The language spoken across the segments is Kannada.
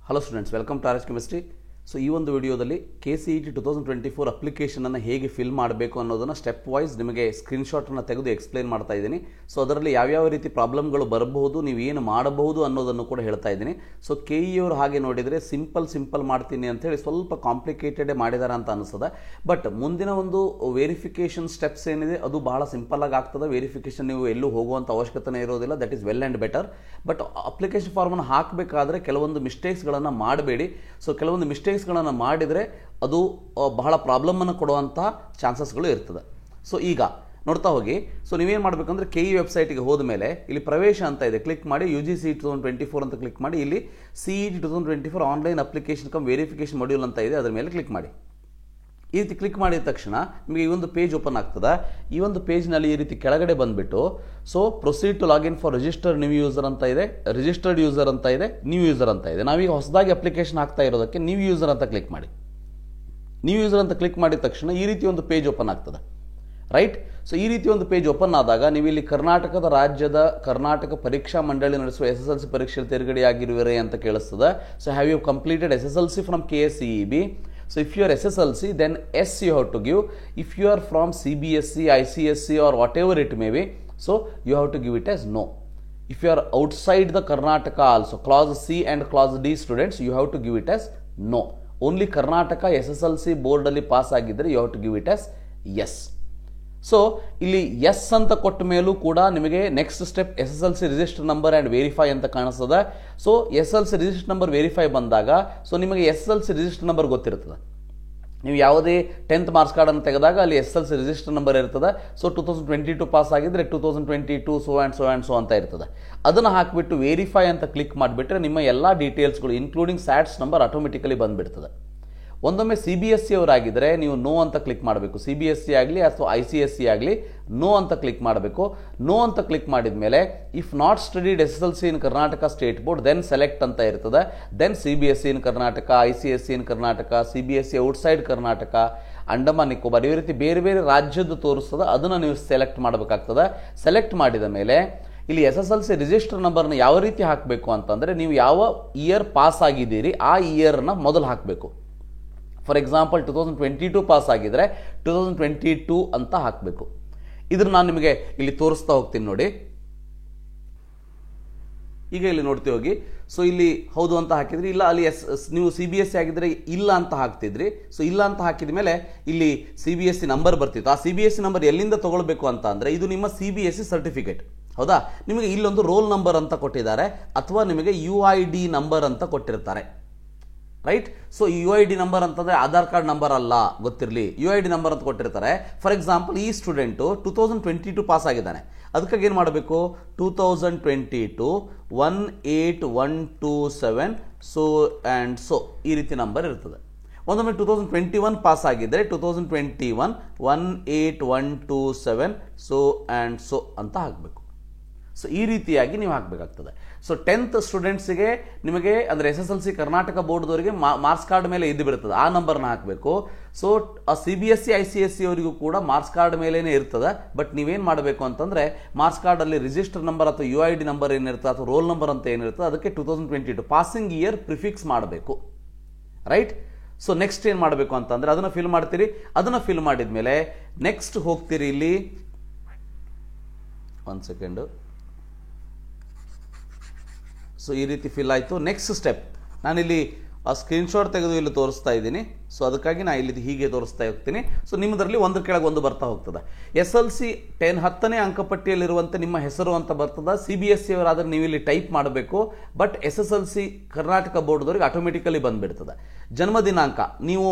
Hello students, welcome to RH Chemistry. So ಈ ಒಂದು ವಿಡಿಯೋದಲ್ಲಿ KCET 2024 ಅಪ್ಲಿಕೇಶನ್ ಅನ್ನು ಹೇಗೆ ಫಿಲ್ ಮಾಡಬೇಕು ಅನ್ನೋದನ್ನ ಸ್ಟೆಪ್ ವೈಸ್ ನಿಮಗೆ ಸ್ಕ್ರೀನ್ ಶಾಟ್ ಅನ್ನು ತೆಗೆದು ಎಕ್ಸ್ಪ್ಲೇನ್ ಮಾಡ್ತಾ ಇದ್ದೀನಿ. ಸೊ ಅದರಲ್ಲಿ ಯಾವ ರೀತಿ ಪ್ರಾಬ್ಲಮ್ಗಳು ಬರಬಹುದು, ನೀವು ಏನು ಮಾಡಬಹುದು ಅನ್ನೋದನ್ನು ಕೂಡ ಹೇಳ್ತಾ ಇದ್ದೀನಿ. ಸೊ KE ಅವರು ಹಾಗೆ ನೋಡಿದರೆ ಸಿಂಪಲ್ ಮಾಡ್ತೀನಿ ಅಂತ ಹೇಳಿ ಸ್ವಲ್ಪ ಕಾಂಪ್ಲಿಕೇಟೆಡ್ ಮಾಡಿದಾರ ಅಂತ ಅನಿಸ್ತದೆ. ಬಟ್ ಮುಂದಿನ ಒಂದು ವೆರಿಫಿಕೇಶನ್ ಸ್ಟೆಪ್ಸ್ ಏನಿದೆ ಅದು ಬಹಳ ಸಿಂಪಲ್ ಆಗಿ ಆಗ್ತದೆ. ವೆರಿಫಿಕೇಶನ್ ನೀವು ಎಲ್ಲೂ ಹೋಗುವಂತ ಅವಶ್ಯಕತೆ ಇರೋದಿಲ್ಲ. That is well and better. But application form ಅನ್ನು ಹಾಕಬೇಕಾದ್ರೆ ಕೆಲವೊಂದು ಮಿಸ್ಟೇಕ್ಸ್ಗಳನ್ನು ಮಾಡಬೇಡಿ. ಸೊ ಕೆಲವೊಂದು ಮಿಸ್ಟೇಕ್ಸ್ಗಳನ್ನು ಮಾಡಿದರೆ ಅದು ಬಹಳ ಪ್ರಾಬ್ಲಮ್ ಅನ್ನು ಕೊಡುವಂತಹ ಚಾನ್ಸಸ್ಗಳು ಇರ್ತದೆ. ಸೊ ಈಗ ನೋಡ್ತಾ ಹೋಗಿ. ಸೊ ನೀವೇನು ಮಾಡಬೇಕಂದ್ರೆ KE ವೆಬ್ಸೈಟ್ಗೆ ಹೋದ ಮೇಲೆ ಇಲ್ಲಿ ಪ್ರವೇಶ ಅಂತ ಇದೆ, ಕ್ಲಿಕ್ ಮಾಡಿ. UGC 2024 ಅಂತ ಕ್ಲಿಕ್ ಮಾಡಿ. ಇಲ್ಲಿ CET 2024 online application come verification module ಅಂತ ಇದೆ, ಅದರ ಮೇಲೆ ಕ್ಲಿಕ್ ಮಾಡಿ. ಈ ರೀತಿ ಕ್ಲಿಕ್ ಮಾಡಿದ ತಕ್ಷಣ ನಿಮಗೆ ಈ ಒಂದು ಪೇಜ್ ಓಪನ್ ಆಗ್ತದೆ. ಈ ಒಂದು ಪೇಜ್ನಲ್ಲಿ ಈ ರೀತಿ ಕೆಳಗಡೆ ಬಂದುಬಿಟ್ಟು so proceed to login for registered new user ಅಂತ ಇದೆ, ರಿಜಿಸ್ಟರ್ಡ್ ಯೂಸರ್ ಅಂತ ಇದೆ, ನ್ಯೂ ಯೂಸರ್ ಅಂತ ಇದೆ. ನಾವೀಗ ಹೊಸದಾಗಿ ಅಪ್ಲಿಕೇಶನ್ ಹಾಕ್ತಾ ಇರೋದಕ್ಕೆ ನ್ಯೂ ಯೂಸರ್ ಅಂತ ಕ್ಲಿಕ್ ಮಾಡಿ. ನ್ಯೂ ಯೂಸರ್ ಅಂತ ಕ್ಲಿಕ್ ಮಾಡಿದ ತಕ್ಷಣ ಈ ರೀತಿ ಒಂದು ಪೇಜ್ ಓಪನ್ ಆಗ್ತದೆ, ರೈಟ್. ಸೊ ಈ ರೀತಿ ಒಂದು ಪೇಜ್ ಓಪನ್ ಆದಾಗ ನೀವು ಇಲ್ಲಿ ಕರ್ನಾಟಕ ಪರೀಕ್ಷಾ ಮಂಡಳಿ ನಡೆಸುವ SSLC ಪರೀಕ್ಷೆ ತೇರ್ಗಡೆಯಾಗಿರುವರೆ ಅಂತ ಕೇಳಿಸ್ತದೆ. So have you completed SSLC from KSEEB? So if you are SSLC, then S you have to give. If you are from CBSE, ICSE or whatever it may be, so you have to give it as no. If you are outside the Karnataka also, clause C and clause D students, you have to give it as no. Only Karnataka SSLC board ಅಲ್ಲಿ ಪಾಸ್ ಆಗಿದ್ರೆ you have to give it as yes. So ಇಲ್ಲಿ ಎಸ್ ಅಂತ ಕೊಟ್ಟ ಮೇಲೂ ಕೂಡ ನಿಮಗೆ next step SSLC register number and verify ಅಂತ ಕಾಣಿಸ್ತದೆ. So SSLC register number verify ಬಂದಾಗ ಸೊ ನಿಮಗೆ SSLC ರಿಜಿಸ್ಟರ್ ನಂಬರ್ ಗೊತ್ತಿರ್ತದೆ. ನೀವು ಯಾವುದೇ 10th ಮಾರ್ಕ್ಸ್ ಕಾರ್ಡನ್ನು ತೆಗೆದಾಗ ಅಲ್ಲಿ SSLC ರಿಜಿಸ್ಟರ್ ನಂಬರ್ ಇರ್ತದೆ. ಸೊ 2022 ಪಾಸ್ ಆಗಿದ್ರೆ 2022 ಸೊ ಅಂತ ಇರ್ತದೆ. ಅದನ್ನು ಹಾಕಿಬಿಟ್ಟು ವೆರಿಫೈ ಅಂತ ಕ್ಲಿಕ್ ಮಾಡಿಬಿಟ್ರೆ ನಿಮ್ಮ ಎಲ್ಲ ಡೀಟೇಲ್ಸ್ಗಳು ಇನ್ಕ್ಲೂಡಿಂಗ್ ಸ್ಯಾಟ್ಸ್ ನಂಬರ್ ಆಟೋಮೆಟಿಕಲಿ ಬಂದುಬಿಡ್ತದೆ. ಒಂದೊಮ್ಮೆ CBSE ಅವರಾಗಿದ್ದರೆ ನೀವು ನೋ ಅಂತ ಕ್ಲಿಕ್ ಮಾಡಬೇಕು. CBSE ಆಗಲಿ ಅಥವಾ ICSE ಆಗಲಿ ನೋ ಅಂತ ಕ್ಲಿಕ್ ಮಾಡಬೇಕು. ನೋ ಅಂತ ಕ್ಲಿಕ್ ಮಾಡಿದ ಮೇಲೆ if not studied SSLC in Karnataka state board then select ಅಂತ ಇರ್ತದೆ. Then CBSE in Karnataka, ICSE in Karnataka, CBSE outside Karnataka, Andaman Nicobar, ಈ ರೀತಿ ಬೇರೆ ಬೇರೆ ರಾಜ್ಯದ್ದು ತೋರಿಸ್ತದೆ. ಅದನ್ನು ನೀವು ಸೆಲೆಕ್ಟ್ ಮಾಡಬೇಕಾಗ್ತದೆ. ಸೆಲೆಕ್ಟ್ ಮಾಡಿದ ಮೇಲೆ ಇಲ್ಲಿ SSLC ರಿಜಿಸ್ಟರ್ ನಂಬರ್ನ ಯಾವ ರೀತಿ ಹಾಕಬೇಕು ಅಂತಂದರೆ ನೀವು ಯಾವ ಇಯರ್ ಪಾಸ್ ಆಗಿದ್ದೀರಿ ಆ ಇಯರ್ನ ಮೊದಲು ಹಾಕಬೇಕು. ಫಾರ್ ಎಕ್ಸಾಂಪಲ್ 2022 ಪಾಸ್ ಆಗಿದ್ರೆ 2022 ಅಂತ ಹಾಕಬೇಕು. ಇದನ್ನು ನಾನು ನಿಮಗೆ ಇಲ್ಲಿ ತೋರಿಸ್ತಾ ಹೋಗ್ತೀನಿ ನೋಡಿ. ಈಗ ಇಲ್ಲಿ ನೋಡ್ತೀವಿ ಹೋಗಿ. ಸೊ ಇಲ್ಲಿ ಹೌದು ಅಂತ ಹಾಕಿದ್ರಿ, ಇಲ್ಲ ಅಲ್ಲಿ ನೀವು CBSE ಆಗಿದ್ರೆ ಇಲ್ಲ ಅಂತ ಹಾಕ್ತಿದ್ರಿ. ಸೊ ಇಲ್ಲ ಅಂತ ಹಾಕಿದ ಮೇಲೆ ಇಲ್ಲಿ CBSE ನಂಬರ್ ಬರ್ತಿತ್ತು. ಆ CBSE ನಂಬರ್ ಎಲ್ಲಿಂದ ತಗೊಳ್ಬೇಕು ಅಂತ ಅಂದರೆ ಇದು ನಿಮ್ಮ CBSE ಸರ್ಟಿಫಿಕೇಟ್, ಹೌದಾ. ನಿಮಗೆ ಇಲ್ಲೊಂದು ರೋಲ್ ನಂಬರ್ ಅಂತ ಕೊಟ್ಟಿದ್ದಾರೆ ಅಥವಾ ನಿಮಗೆ UID ನಂಬರ್ ಅಂತ ಕೊಟ್ಟಿರ್ತಾರೆ, ರೈಟ್. ಸೊ UID ನಂಬರ್ ಅಂತಂದ್ರೆ ಆಧಾರ್ ಕಾರ್ಡ್ ನಂಬರ್ ಅಲ್ಲ, ಗೊತ್ತಿರಲಿ. UID ನಂಬರ್ ಅಂತ ಕೊಟ್ಟಿರ್ತಾರೆ. ಫಾರ್ ಎಕ್ಸಾಂಪಲ್ ಈ ಸ್ಟೂಡೆಂಟು 2022 ಪಾಸ್ ಆಗಿದ್ದಾನೆ. ಅದಕ್ಕಾಗಿ ಏನು ಮಾಡಬೇಕು, 2022 18127 ಸೊ ಆ್ಯಂಡ್ ಸೊ ಈ ರೀತಿ ನಂಬರ್ ಇರ್ತದೆ. ಒಂದೊಮ್ಮೆ 2021 ಪಾಸ್ ಆಗಿದ್ದರೆ 2021 18127 ಸೊ ಆ್ಯಂಡ್ ಸೊ ಅಂತ ಹಾಕಬೇಕು. ಸೊ ಈ ರೀತಿಯಾಗಿ ನೀವು ಹಾಕಬೇಕಾಗ್ತದೆ. ಸೊ 10th ಸ್ಟೂಡೆಂಟ್ಸಿಗೆ ನಿಮಗೆ ಅಂದರೆ SSLC ಕರ್ನಾಟಕ ಬೋರ್ಡ್ದವರಿಗೆ ಮಾರ್ಕ್ಸ್ ಕಾರ್ಡ್ ಮೇಲೆ ಇದು ಬರ್ತದೆ, ಆ ನಂಬರ್ನ ಹಾಕಬೇಕು. ಸೊ CBSE ICSE ಅವರಿಗೂ ಕೂಡ ಮಾರ್ಕ್ಸ್ ಕಾರ್ಡ್ ಮೇಲೇನೆ ಇರ್ತದೆ. ಬಟ್ ನೀವೇನು ಮಾಡಬೇಕು ಅಂತಂದರೆ ಮಾರ್ಕ್ಸ್ ಕಾರ್ಡಲ್ಲಿ ರಿಜಿಸ್ಟರ್ ನಂಬರ್ ಅಥವಾ UID ನಂಬರ್ ಏನಿರ್ತದೆ ಅಥವಾ ರೋಲ್ ನಂಬರ್ ಅಂತ ಏನಿರ್ತದೆ ಅದಕ್ಕೆ 2022 ಪಾಸಿಂಗ್ ಇಯರ್ ಪ್ರಿಫಿಕ್ಸ್ ಮಾಡಬೇಕು, ರೈಟ್. ಸೊ ನೆಕ್ಸ್ಟ್ ಏನು ಮಾಡಬೇಕು ಅಂತಂದರೆ ಅದನ್ನು ಫಿಲ್ ಮಾಡ್ತೀರಿ. ಅದನ್ನು ಫಿಲ್ ಮಾಡಿದ ಮೇಲೆ ನೆಕ್ಸ್ಟ್ ಹೋಗ್ತೀರಿ. ಇಲ್ಲಿ ಒಂದು ಸೆಕೆಂಡು. ಸೊ ಈ ರೀತಿ ಫಿಲ್ ಆಯಿತು. ನೆಕ್ಸ್ಟ್ ಸ್ಟೆಪ್ ನಾನಿಲ್ಲಿ ಆ ಸ್ಕ್ರೀನ್ಶಾಟ್ ತೆಗೆದು ಇಲ್ಲಿ ತೋರಿಸ್ತಾ ಇದ್ದೀನಿ. ಸೊ ಅದಕ್ಕಾಗಿ ನಾನು ಇಲ್ಲಿ ಹೀಗೆ ತೋರಿಸ್ತಾ ಹೋಗ್ತೀನಿ. ಸೊ ನಿಮ್ಮದರಲ್ಲಿ ಒಂದ್ರ ಕೆಳಗೆ ಒಂದು ಬರ್ತಾ ಹೋಗ್ತದೆ. SSLC 10ನೇ ಅಂಕಪಟ್ಟಿಯಲ್ಲಿರುವಂತೆ ನಿಮ್ಮ ಹೆಸರು ಅಂತ ಬರ್ತದೆ. CBSE ಅವರಾದರೆ ನೀವು ಇಲ್ಲಿ ಟೈಪ್ ಮಾಡಬೇಕು. ಬಟ್ SSLC ಕರ್ನಾಟಕ ಬೋರ್ಡ್ದವ್ರಿಗೆ ಆಟೋಮೆಟಿಕಲಿ ಬಂದುಬಿಡ್ತದೆ. ಜನ್ಮ ದಿನಾಂಕ ನೀವು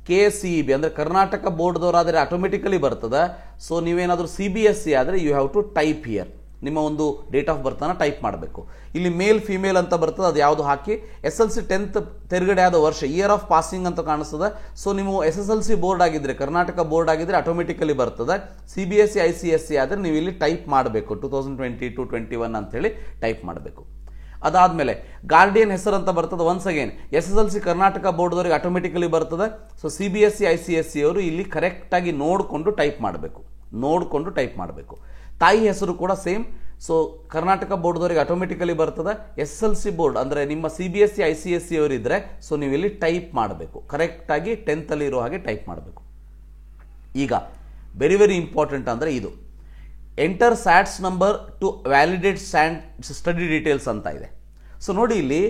KSEEB ಅಂದರೆ ಕರ್ನಾಟಕ ಬೋರ್ಡ್ದವರಾದರೆ ಆಟೋಮೆಟಿಕಲಿ ಬರ್ತದೆ. ಸೊ ನೀವೇನಾದರೂ CBSE ಆದರೆ you have to type here, ನಿಮ್ಮ ಒಂದು ಡೇಟ್ ಆಫ್ ಬರ್ತ್ ಅನ್ನು ಟೈಪ್ ಮಾಡಬೇಕು. ಇಲ್ಲಿ ಮೇಲ್ ಫಿಮೇಲ್ ಅಂತ ಬರ್ತದೆ, ಅದು ಯಾವುದು ಹಾಕಿ. SSLC 10th ತೆರಗಡೆ ಆದ ವರ್ಷ ಇಯರ್ ಆಫ್ ಪಾಸಿಂಗ್ ಅಂತ ಕಾಣಿಸ್ತದೆ. ಸೊ ನೀವು SSLC ಬೋರ್ಡ್ ಆಗಿದ್ರೆ ಕರ್ನಾಟಕ ಬೋರ್ಡ್ ಆಗಿದ್ರೆ ಆಟೋಮೆಟಿಕಲಿ ಬರ್ತದೆ. CBSE ICSE ಆದರೆ ನೀವು ಇಲ್ಲಿ ಟೈಪ್ ಮಾಡಬೇಕು 2022-21 ಅಂತೇಳಿ ಟೈಪ್ ಮಾಡಬೇಕು. ಅದಾದಮೇಲೆ ಗಾರ್ಡಿಯನ್ ಹೆಸರು ಅಂತ ಬರ್ತದೆ. ಒನ್ಸ್ ಅಗೇನ್ SSLC ಕರ್ನಾಟಕ ಬೋರ್ಡ್ದವರಿಗೆ ಆಟೋಮೆಟಿಕಲಿ ಬರ್ತದೆ. ಸೊ CBSE ICSE ಅವರು ಇಲ್ಲಿ ಕರೆಕ್ಟಾಗಿ ನೋಡಿಕೊಂಡು ಟೈಪ್ ಮಾಡಬೇಕು. ತಾಯಿ ಹೆಸರು ಕೂಡ ಸೇಮ್ ಸೊ ಕರ್ನಾಟಕ ಬೋರ್ಡ್ದವರಿಗೆ ಆಟೋಮೆಟಿಕಲಿ ಬರ್ತದೆ. SSLC ಬೋರ್ಡ್ ಅಂದರೆ ನಿಮ್ಮ CBSE ICSE ಅವರಿದ್ದರೆ ಸೊ ನೀವು ಇಲ್ಲಿ ಟೈಪ್ ಮಾಡಬೇಕು, ಕರೆಕ್ಟಾಗಿ 10th ಅಲ್ಲಿ ಇರೋ ಹಾಗೆ ಟೈಪ್ ಮಾಡಬೇಕು. ಈಗ ವೆರಿ ವೆರಿ ಇಂಪಾರ್ಟೆಂಟ್ ಅಂದರೆ ಇದು enter ಸ್ಯಾಟ್ಸ್ number two validate study details ಅಂತ ಇದೆ. ಸೊ ನೋಡಿ ಇಲ್ಲಿ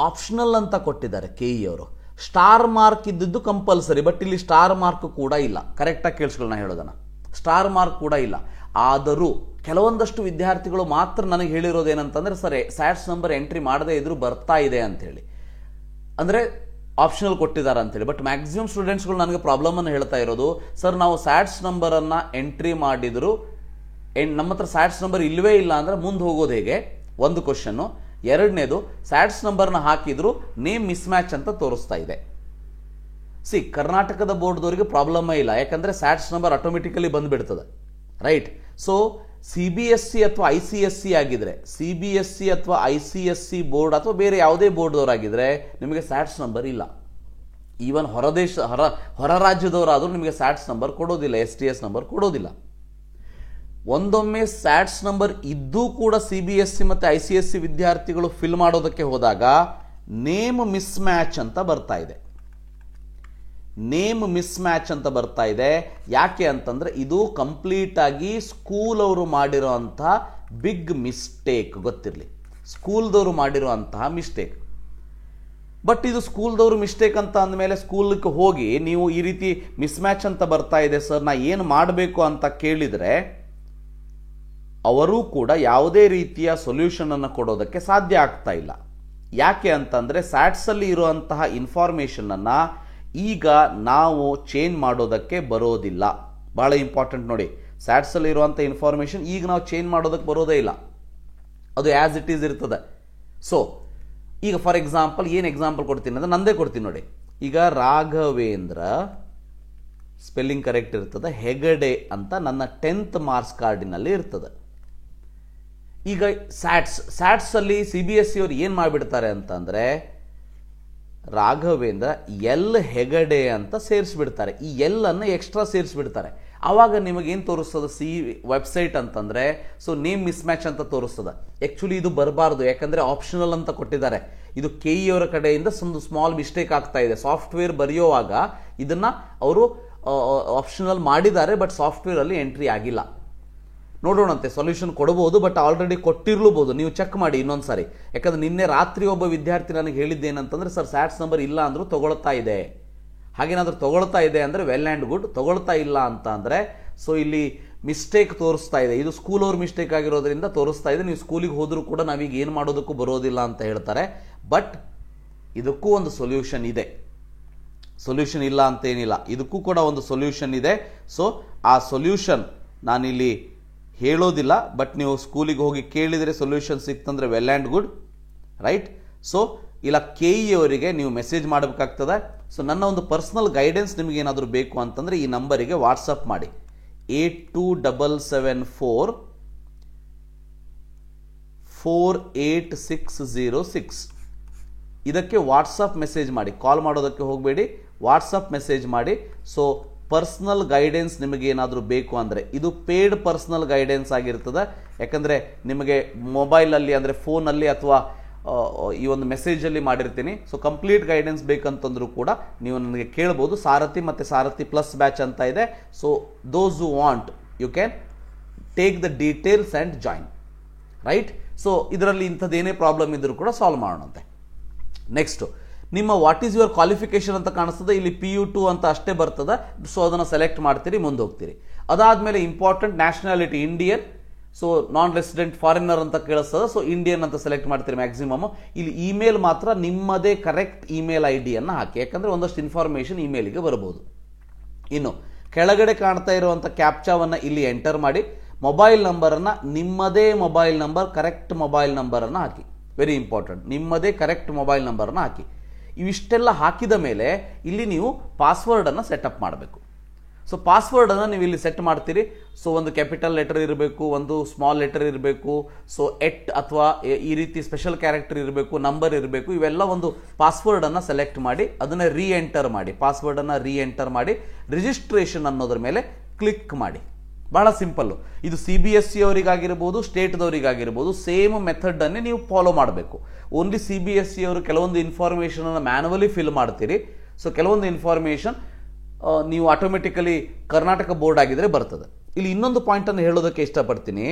ಆಪ್ಷನಲ್ ಅಂತ ಕೊಟ್ಟಿದ್ದಾರೆ KE ಅವರು. ಸ್ಟಾರ್ ಮಾರ್ಕ್ ಇದ್ದದ್ದು ಕಂಪಲ್ಸರಿ, ಬಟ್ ಇಲ್ಲಿ ಸ್ಟಾರ್ ಮಾರ್ಕ್ ಕೂಡ ಇಲ್ಲ. ಕರೆಕ್ಟಾಗಿ ಕೇಳಿಸ್ಕೊಳ್ಳೋಣ ಹೇಳೋದನ್ನ, ಸ್ಟಾರ್ ಮಾರ್ಕ್ ಕೂಡ ಇಲ್ಲ. ಆದರೂ ಕೆಲವೊಂದಷ್ಟು ವಿದ್ಯಾರ್ಥಿಗಳು ಮಾತ್ರ ನನಗೆ ಹೇಳಿರೋದೇನಂತಂದ್ರೆ ಸರ್ ಸ್ಯಾಟ್ಸ್ ನಂಬರ್ ಎಂಟ್ರಿ ಮಾಡದೇ ಇದ್ರು ಬರ್ತಾ ಇದೆ ಅಂಥೇಳಿ, ಅಂದರೆ ಆಪ್ಷನಲ್ ಕೊಟ್ಟಿದ್ದಾರೆ ಅಂತೇಳಿ. ಬಟ್ ಮ್ಯಾಕ್ಸಿಮಮ್ ಸ್ಟೂಡೆಂಟ್ಸ್ಗಳು ನನಗೆ ಪ್ರಾಬ್ಲಮ್ ಅನ್ನು ಹೇಳ್ತಾ ಇರೋದು, ಸರ್ ನಾವು ಸ್ಯಾಟ್ಸ್ ನಂಬರನ್ನು ಎಂಟ್ರಿ ಮಾಡಿದ್ರು ನಮ್ಮ ಹತ್ರ ಸ್ಯಾಟ್ಸ್ ನಂಬರ್ ಇಲ್ಲವೇ ಇಲ್ಲ ಅಂದರೆ ಮುಂದೆ ಹೋಗೋದು ಹೇಗೆ, ಒಂದು ಕ್ವಶನ್ನು. ಎರಡನೇದು ಸ್ಯಾಟ್ಸ್ ನಂಬರ್ನ ಹಾಕಿದ್ರು ನೇಮ್ ಮಿಸ್ ಮ್ಯಾಚ್ ಅಂತ ತೋರಿಸ್ತಾ ಇದೆ. ಕರ್ನಾಟಕದ ಬೋರ್ಡ್ದವರಿಗೆ ಪ್ರಾಬ್ಲಮ್ಮೇ ಇಲ್ಲ, ಯಾಕಂದರೆ ಸ್ಯಾಟ್ಸ್ ನಂಬರ್ ಆಟೋಮೆಟಿಕಲಿ ಬಂದುಬಿಡ್ತದೆ, ರೈಟ್. ಸೊ CBSE ಅಥವಾ ICSE ಆಗಿದ್ರೆ, CBSE ಅಥವಾ ICSE ಬೋರ್ಡ್ ಅಥವಾ ಬೇರೆ ಯಾವುದೇ ಬೋರ್ಡ್ದವರಾಗಿದ್ರೆ ನಿಮಗೆ ಸ್ಯಾಟ್ಸ್ ನಂಬರ್ ಇಲ್ಲ. ಈವನ್ ಹೊರ ರಾಜ್ಯದವರಾದರೂ ನಿಮಗೆ ಸ್ಯಾಟ್ಸ್ ನಂಬರ್ ಕೊಡೋದಿಲ್ಲ, STS ನಂಬರ್ ಕೊಡೋದಿಲ್ಲ. ಒಂದೊಮ್ಮೆ ಸ್ಯಾಟ್ಸ್ ನಂಬರ್ ಇದ್ದೂ ಕೂಡ CBSE ಮತ್ತು ICSE ವಿದ್ಯಾರ್ಥಿಗಳು ಫಿಲ್ ಮಾಡೋದಕ್ಕೆ ಹೋದಾಗ ನೇಮ್ ಮಿಸ್ ಮ್ಯಾಚ್ ಅಂತ ಬರ್ತಾ ಇದೆ. ನೇಮ್ ಮಿಸ್ ಮ್ಯಾಚ್ ಅಂತ ಬರ್ತಾ ಇದೆ. ಯಾಕೆ ಅಂತಂದ್ರೆ ಇದು ಕಂಪ್ಲೀಟ್ ಆಗಿ ಸ್ಕೂಲ್ ಅವರು ಮಾಡಿರೋಂತಹ ಬಿಗ್ ಮಿಸ್ಟೇಕ್, ಗೊತ್ತಿರಲಿ, ಸ್ಕೂಲ್ದವರು ಮಾಡಿರೋಂತಹ ಮಿಸ್ಟೇಕ್. ಬಟ್ ಇದು ಸ್ಕೂಲ್ದವರು ಮಿಸ್ಟೇಕ್ ಅಂತ ಅಂದಮೇಲೆ ಸ್ಕೂಲ್ಗೆ ಹೋಗಿ ನೀವು ಈ ರೀತಿ ಮಿಸ್ ಮ್ಯಾಚ್ ಅಂತ ಬರ್ತಾ ಇದೆ ಸರ್, ನಾ ಏನು ಮಾಡಬೇಕು ಅಂತ ಕೇಳಿದರೆ ಅವರೂ ಕೂಡ ಯಾವುದೇ ರೀತಿಯ ಸೊಲ್ಯೂಷನ್ ಅನ್ನು ಕೊಡೋದಕ್ಕೆ ಸಾಧ್ಯ ಆಗ್ತಾ ಇಲ್ಲ. ಯಾಕೆ ಅಂತಂದರೆ ಸ್ಯಾಟ್ಸಲ್ಲಿ ಇರುವಂತಹ ಇನ್ಫಾರ್ಮೇಷನನ್ನು ಈಗ ನಾವು ಚೇಂಜ್ ಮಾಡೋದಕ್ಕೆ ಬರೋದಿಲ್ಲ. ಭಾಳ ಇಂಪಾರ್ಟೆಂಟ್ ನೋಡಿ, ಸ್ಯಾಟ್ಸಲ್ಲಿ ಇರುವಂಥ ಇನ್ಫಾರ್ಮೇಷನ್ ಈಗ ನಾವು ಚೇಂಜ್ ಮಾಡೋದಕ್ಕೆ ಬರೋದೇ ಇಲ್ಲ, ಅದು ಆ್ಯಸ್ ಇಟ್ ಈಸ್ ಇರ್ತದೆ. ಸೊ ಈಗ ಫಾರ್ ಎಕ್ಸಾಂಪಲ್ ಏನು ಎಕ್ಸಾಂಪಲ್ ಕೊಡ್ತೀನಿ ಅಂದರೆ ನಂದೇ ಕೊಡ್ತೀನಿ ನೋಡಿ. ಈಗ ರಾಘವೇಂದ್ರ ಸ್ಪೆಲ್ಲಿಂಗ್ ಕರೆಕ್ಟ್ ಇರ್ತದೆ, ಹೆಗಡೆ ಅಂತ ನನ್ನ 10th ಮಾರ್ಕ್ಸ್ ಕಾರ್ಡಿನಲ್ಲಿ ಇರ್ತದೆ. ಈಗ ಸ್ಯಾಟ್ಸಲ್ಲಿ CBSE ಅವರು ಏನು ಮಾಡಿಬಿಡ್ತಾರೆ ಅಂತಂದರೆ ರಾಘವೇಂದ್ರ ಹೆಗಡೆ ಅಂತ ಸೇರಿಸ್ಬಿಡ್ತಾರೆ. ಈ ಅನ್ನು ಎಕ್ಸ್ಟ್ರಾ ಸೇರಿಸ್ಬಿಡ್ತಾರೆ. ಆವಾಗ ನಿಮಗೇನು ತೋರಿಸ್ತದೆ ವೆಬ್ಸೈಟ್ ಅಂತಂದರೆ ಸೊ ನೇಮ್ ಮಿಸ್ ಮ್ಯಾಚ್ ಅಂತ ತೋರಿಸ್ತದೆ. ಆ್ಯಕ್ಚುಲಿ ಇದು ಬರಬಾರ್ದು, ಯಾಕಂದರೆ ಆಪ್ಷನಲ್ ಅಂತ ಕೊಟ್ಟಿದ್ದಾರೆ. ಇದು KE ಅವರ ಕಡೆಯಿಂದ ಒಂದು ಸ್ಮಾಲ್ ಮಿಸ್ಟೇಕ್ ಆಗ್ತಾ ಇದೆ. ಸಾಫ್ಟ್ವೇರ್ ಬರೆಯುವಾಗ ಇದನ್ನು ಅವರು ಆಪ್ಷನಲ್ ಮಾಡಿದ್ದಾರೆ, ಬಟ್ ಸಾಫ್ಟ್ವೇರಲ್ಲಿ ಎಂಟ್ರಿ ಆಗಿಲ್ಲ. ನೋಡೋಣಂತೆ, ಸೊಲ್ಯೂಷನ್ ಕೊಡಬಹುದು, ಬಟ್ ಆಲ್ರೆಡಿ ಕೊಟ್ಟಿರ್ಲೂಬಹುದು. ನೀವು ಚೆಕ್ ಮಾಡಿ ಇನ್ನೊಂದು ಸಾರಿ. ಯಾಕಂದ್ರೆ ನಿನ್ನೆ ರಾತ್ರಿ ಒಬ್ಬ ವಿದ್ಯಾರ್ಥಿ ನನಗೆ ಹೇಳಿದ್ದೇನಂತಂದ್ರೆ ಸರ್ ಸ್ಯಾಟ್ಸ್ ನಂಬರ್ ಇಲ್ಲ ಅಂದರೂ ತಗೊಳ್ತಾ ಇದೆ. ಹಾಗೇನಾದರೂ ತಗೊಳ್ತಾ ಇದೆ ಅಂದರೆ ವೆಲ್ ಆ್ಯಂಡ್ ಗುಡ್, ತಗೊಳ್ತಾ ಇಲ್ಲ ಅಂತ ಅಂದರೆ ಸೊ ಇಲ್ಲಿ ಮಿಸ್ಟೇಕ್ ತೋರಿಸ್ತಾ ಇದೆ. ಇದು ಸ್ಕೂಲ್ ಅವ್ರ ಮಿಸ್ಟೇಕ್ ಆಗಿರೋದ್ರಿಂದ ತೋರಿಸ್ತಾ ಇದೆ. ನೀವು ಸ್ಕೂಲಿಗೆ ಹೋದರೂ ಕೂಡ ನಾವೀಗ ಏನು ಮಾಡೋದಕ್ಕೂ ಬರೋದಿಲ್ಲ ಅಂತ ಹೇಳ್ತಾರೆ. ಬಟ್ ಇದಕ್ಕೂ ಒಂದು ಸೊಲ್ಯೂಷನ್ ಇದೆ, ಸೊಲ್ಯೂಷನ್ ಇಲ್ಲ ಅಂತೇನಿಲ್ಲ, ಇದಕ್ಕೂ ಕೂಡ ಒಂದು ಸೊಲ್ಯೂಷನ್ ಇದೆ. ಸೊ ಆ ಸೊಲ್ಯೂಷನ್ ನಾನಿಲ್ಲಿ ಹೇಳೋದಿಲ್ಲ, ಬಟ್ ನೀವು ಸ್ಕೂಲಿಗೆ ಹೋಗಿ ಕೇಳಿದರೆ ಸೊಲ್ಯೂಷನ್ ಸಿಕ್ತಂದ್ರೆ well and good, right. So ಇಲ್ಲ KE ಅವರಿಗೆ ನೀವು ಮೆಸೇಜ್ ಮಾಡಬೇಕಾಗ್ತದೆ. ಸೊ ನನ್ನ ಒಂದು ಪರ್ಸನಲ್ ಗೈಡೆನ್ಸ್ ನಿಮಗೆ ಏನಾದರೂ ಬೇಕು ಅಂತಂದರೆ ಈ ನಂಬರಿಗೆ ವಾಟ್ಸಪ್ ಮಾಡಿ 8277448606. ಇದಕ್ಕೆ ವಾಟ್ಸಪ್ ಮೆಸೇಜ್ ಮಾಡಿ, ಕಾಲ್ ಮಾಡೋದಕ್ಕೆ ಹೋಗಬೇಡಿ, ವಾಟ್ಸಪ್ ಮೆಸೇಜ್ ಮಾಡಿ. ಸೊ ಪರ್ಸನಲ್ ಗೈಡೆನ್ಸ್ ನಿಮಗೆ ಏನಾದರೂ ಬೇಕು ಅಂದರೆ ಇದು ಪೇಯ್ಡ್ ಪರ್ಸನಲ್ ಗೈಡೆನ್ಸ್ ಆಗಿರ್ತದೆ. ಯಾಕಂದರೆ ನಿಮಗೆ ಮೊಬೈಲಲ್ಲಿ ಅಂದರೆ ಫೋನಲ್ಲಿ ಅಥವಾ ಈ ಒಂದು ಮೆಸೇಜಲ್ಲಿ ಮಾಡಿರ್ತೀನಿ. ಸೊ ಕಂಪ್ಲೀಟ್ ಗೈಡೆನ್ಸ್ ಬೇಕಂತಂದ್ರೂ ಕೂಡ ನೀವು ನನಗೆ ಕೇಳ್ಬೋದು. ಸಾರಥಿ ಮತ್ತು ಸಾರಥಿ ಪ್ಲಸ್ ಬ್ಯಾಚ್ ಅಂತ ಇದೆ. So those who want you can take the details and join, right. So ಇದರಲ್ಲಿ ಇಂಥದ್ದೇನೇ ಪ್ರಾಬ್ಲಮ್ ಇದ್ದರೂ ಕೂಡ ಸಾಲ್ವ್ ಮಾಡೋಣಂತೆ. ನೆಕ್ಸ್ಟು ನಿಮ್ಮ ವಾಟ್ ಈಸ್ ಯುವರ್ ಕ್ವಾಲಿಫಿಕೇಶನ್ ಅಂತ ಕಾಣಿಸ್ತದೆ. ಇಲ್ಲಿ PU2 ಅಂತ ಅಷ್ಟೇ ಬರ್ತದೆ. ಸೊ ಅದನ್ನು ಸೆಲೆಕ್ಟ್ ಮಾಡ್ತೀರಿ, ಮುಂದೆ ಹೋಗ್ತೀರಿ. ಅದಾದಮೇಲೆ ಇಂಪಾರ್ಟೆಂಟ್ ನ್ಯಾಷನಾಲಿಟಿ ಇಂಡಿಯನ್, ಸೊ ನಾನ್ ರೆಸಿಡೆಂಟ್ ಫಾರಿನರ್ ಅಂತ ಕೇಳಿಸ್ತದೆ. ಸೊ ಇಂಡಿಯನ್ ಅಂತ ಸೆಲೆಕ್ಟ್ ಮಾಡ್ತೀರಿ ಮ್ಯಾಕ್ಸಿಮಮ್. ಇಲ್ಲಿ ಇಮೇಲ್ ಮಾತ್ರ ನಿಮ್ಮದೇ ಕರೆಕ್ಟ್ ಇಮೇಲ್ ID-ಯನ್ನು ಹಾಕಿ, ಯಾಕಂದರೆ ಒಂದಷ್ಟು ಇನ್ಫಾರ್ಮೇಷನ್ ಇಮೇಲಿಗೆ ಬರಬಹುದು. ಇನ್ನು ಕೆಳಗಡೆ ಕಾಣ್ತಾ ಇರುವಂಥ ಕ್ಯಾಪ್ಚಾವನ್ನು ಇಲ್ಲಿ ಎಂಟರ್ ಮಾಡಿ, ಮೊಬೈಲ್ ನಂಬರನ್ನು ನಿಮ್ಮದೇ ಮೊಬೈಲ್ ನಂಬರ್, ಕರೆಕ್ಟ್ ಮೊಬೈಲ್ ನಂಬರನ್ನು ಹಾಕಿ. ವೆರಿ ಇಂಪಾರ್ಟೆಂಟ್, ನಿಮ್ಮದೇ ಕರೆಕ್ಟ್ ಮೊಬೈಲ್ ನಂಬರನ್ನು ಹಾಕಿ. ಇವಿಷ್ಟೆಲ್ಲ ಹಾಕಿದ ಮೇಲೆ ಇಲ್ಲಿ ನೀವು ಪಾಸ್ವರ್ಡನ್ನು ಸೆಟಪ್ ಮಾಡಬೇಕು. ಸೊ ಪಾಸ್ವರ್ಡನ್ನು ನೀವು ಇಲ್ಲಿ ಸೆಟ್ ಮಾಡ್ತೀರಿ. ಸೊ ಒಂದು ಕ್ಯಾಪಿಟಲ್ ಲೆಟರ್ ಇರಬೇಕು, ಒಂದು ಸ್ಮಾಲ್ ಲೆಟರ್ ಇರಬೇಕು, ಸೊ ಅಥವಾ ಈ ರೀತಿ ಸ್ಪೆಷಲ್ ಕ್ಯಾರೆಕ್ಟರ್ ಇರಬೇಕು, ನಂಬರ್ ಇರಬೇಕು. ಇವೆಲ್ಲ ಒಂದು ಪಾಸ್ವರ್ಡನ್ನು ಸೆಲೆಕ್ಟ್ ಮಾಡಿ ಅದನ್ನು ಎಂಟರ್ ಮಾಡಿ, ಪಾಸ್ವರ್ಡನ್ನು ಎಂಟರ್ ಮಾಡಿ ರಿಜಿಸ್ಟ್ರೇಷನ್ ಅನ್ನೋದ್ರ ಮೇಲೆ ಕ್ಲಿಕ್ ಮಾಡಿ. ಬಹಳ ಸಿಂಪಲ್ಲು. ಇದು CBSE ಅವರಿಗಾಗಿರ್ಬೋದು, ಸ್ಟೇಟ್ದವರಿಗಾಗಿರ್ಬೋದು, ಸೇಮ್ ಮೆಥಡನ್ನೇ ನೀವು ಫಾಲೋ ಮಾಡಬೇಕು. ಓನ್ಲಿ CBSE ಅವರು ಕೆಲವೊಂದು ಇನ್ಫಾರ್ಮೇಷನನ್ನು ಮ್ಯಾನುವಲಿ ಫಿಲ್ ಮಾಡ್ತೀರಿ. ಸೊ ಕೆಲವೊಂದು ಇನ್ಫಾರ್ಮೇಷನ್ ನೀವು ಆಟೋಮೆಟಿಕಲಿ ಕರ್ನಾಟಕ ಬೋರ್ಡ್ ಆಗಿದ್ರೆ ಬರ್ತದೆ. ಇಲ್ಲಿ ಇನ್ನೊಂದು ಪಾಯಿಂಟನ್ನು ಹೇಳೋದಕ್ಕೆ ಇಷ್ಟಪಡ್ತೀನಿ.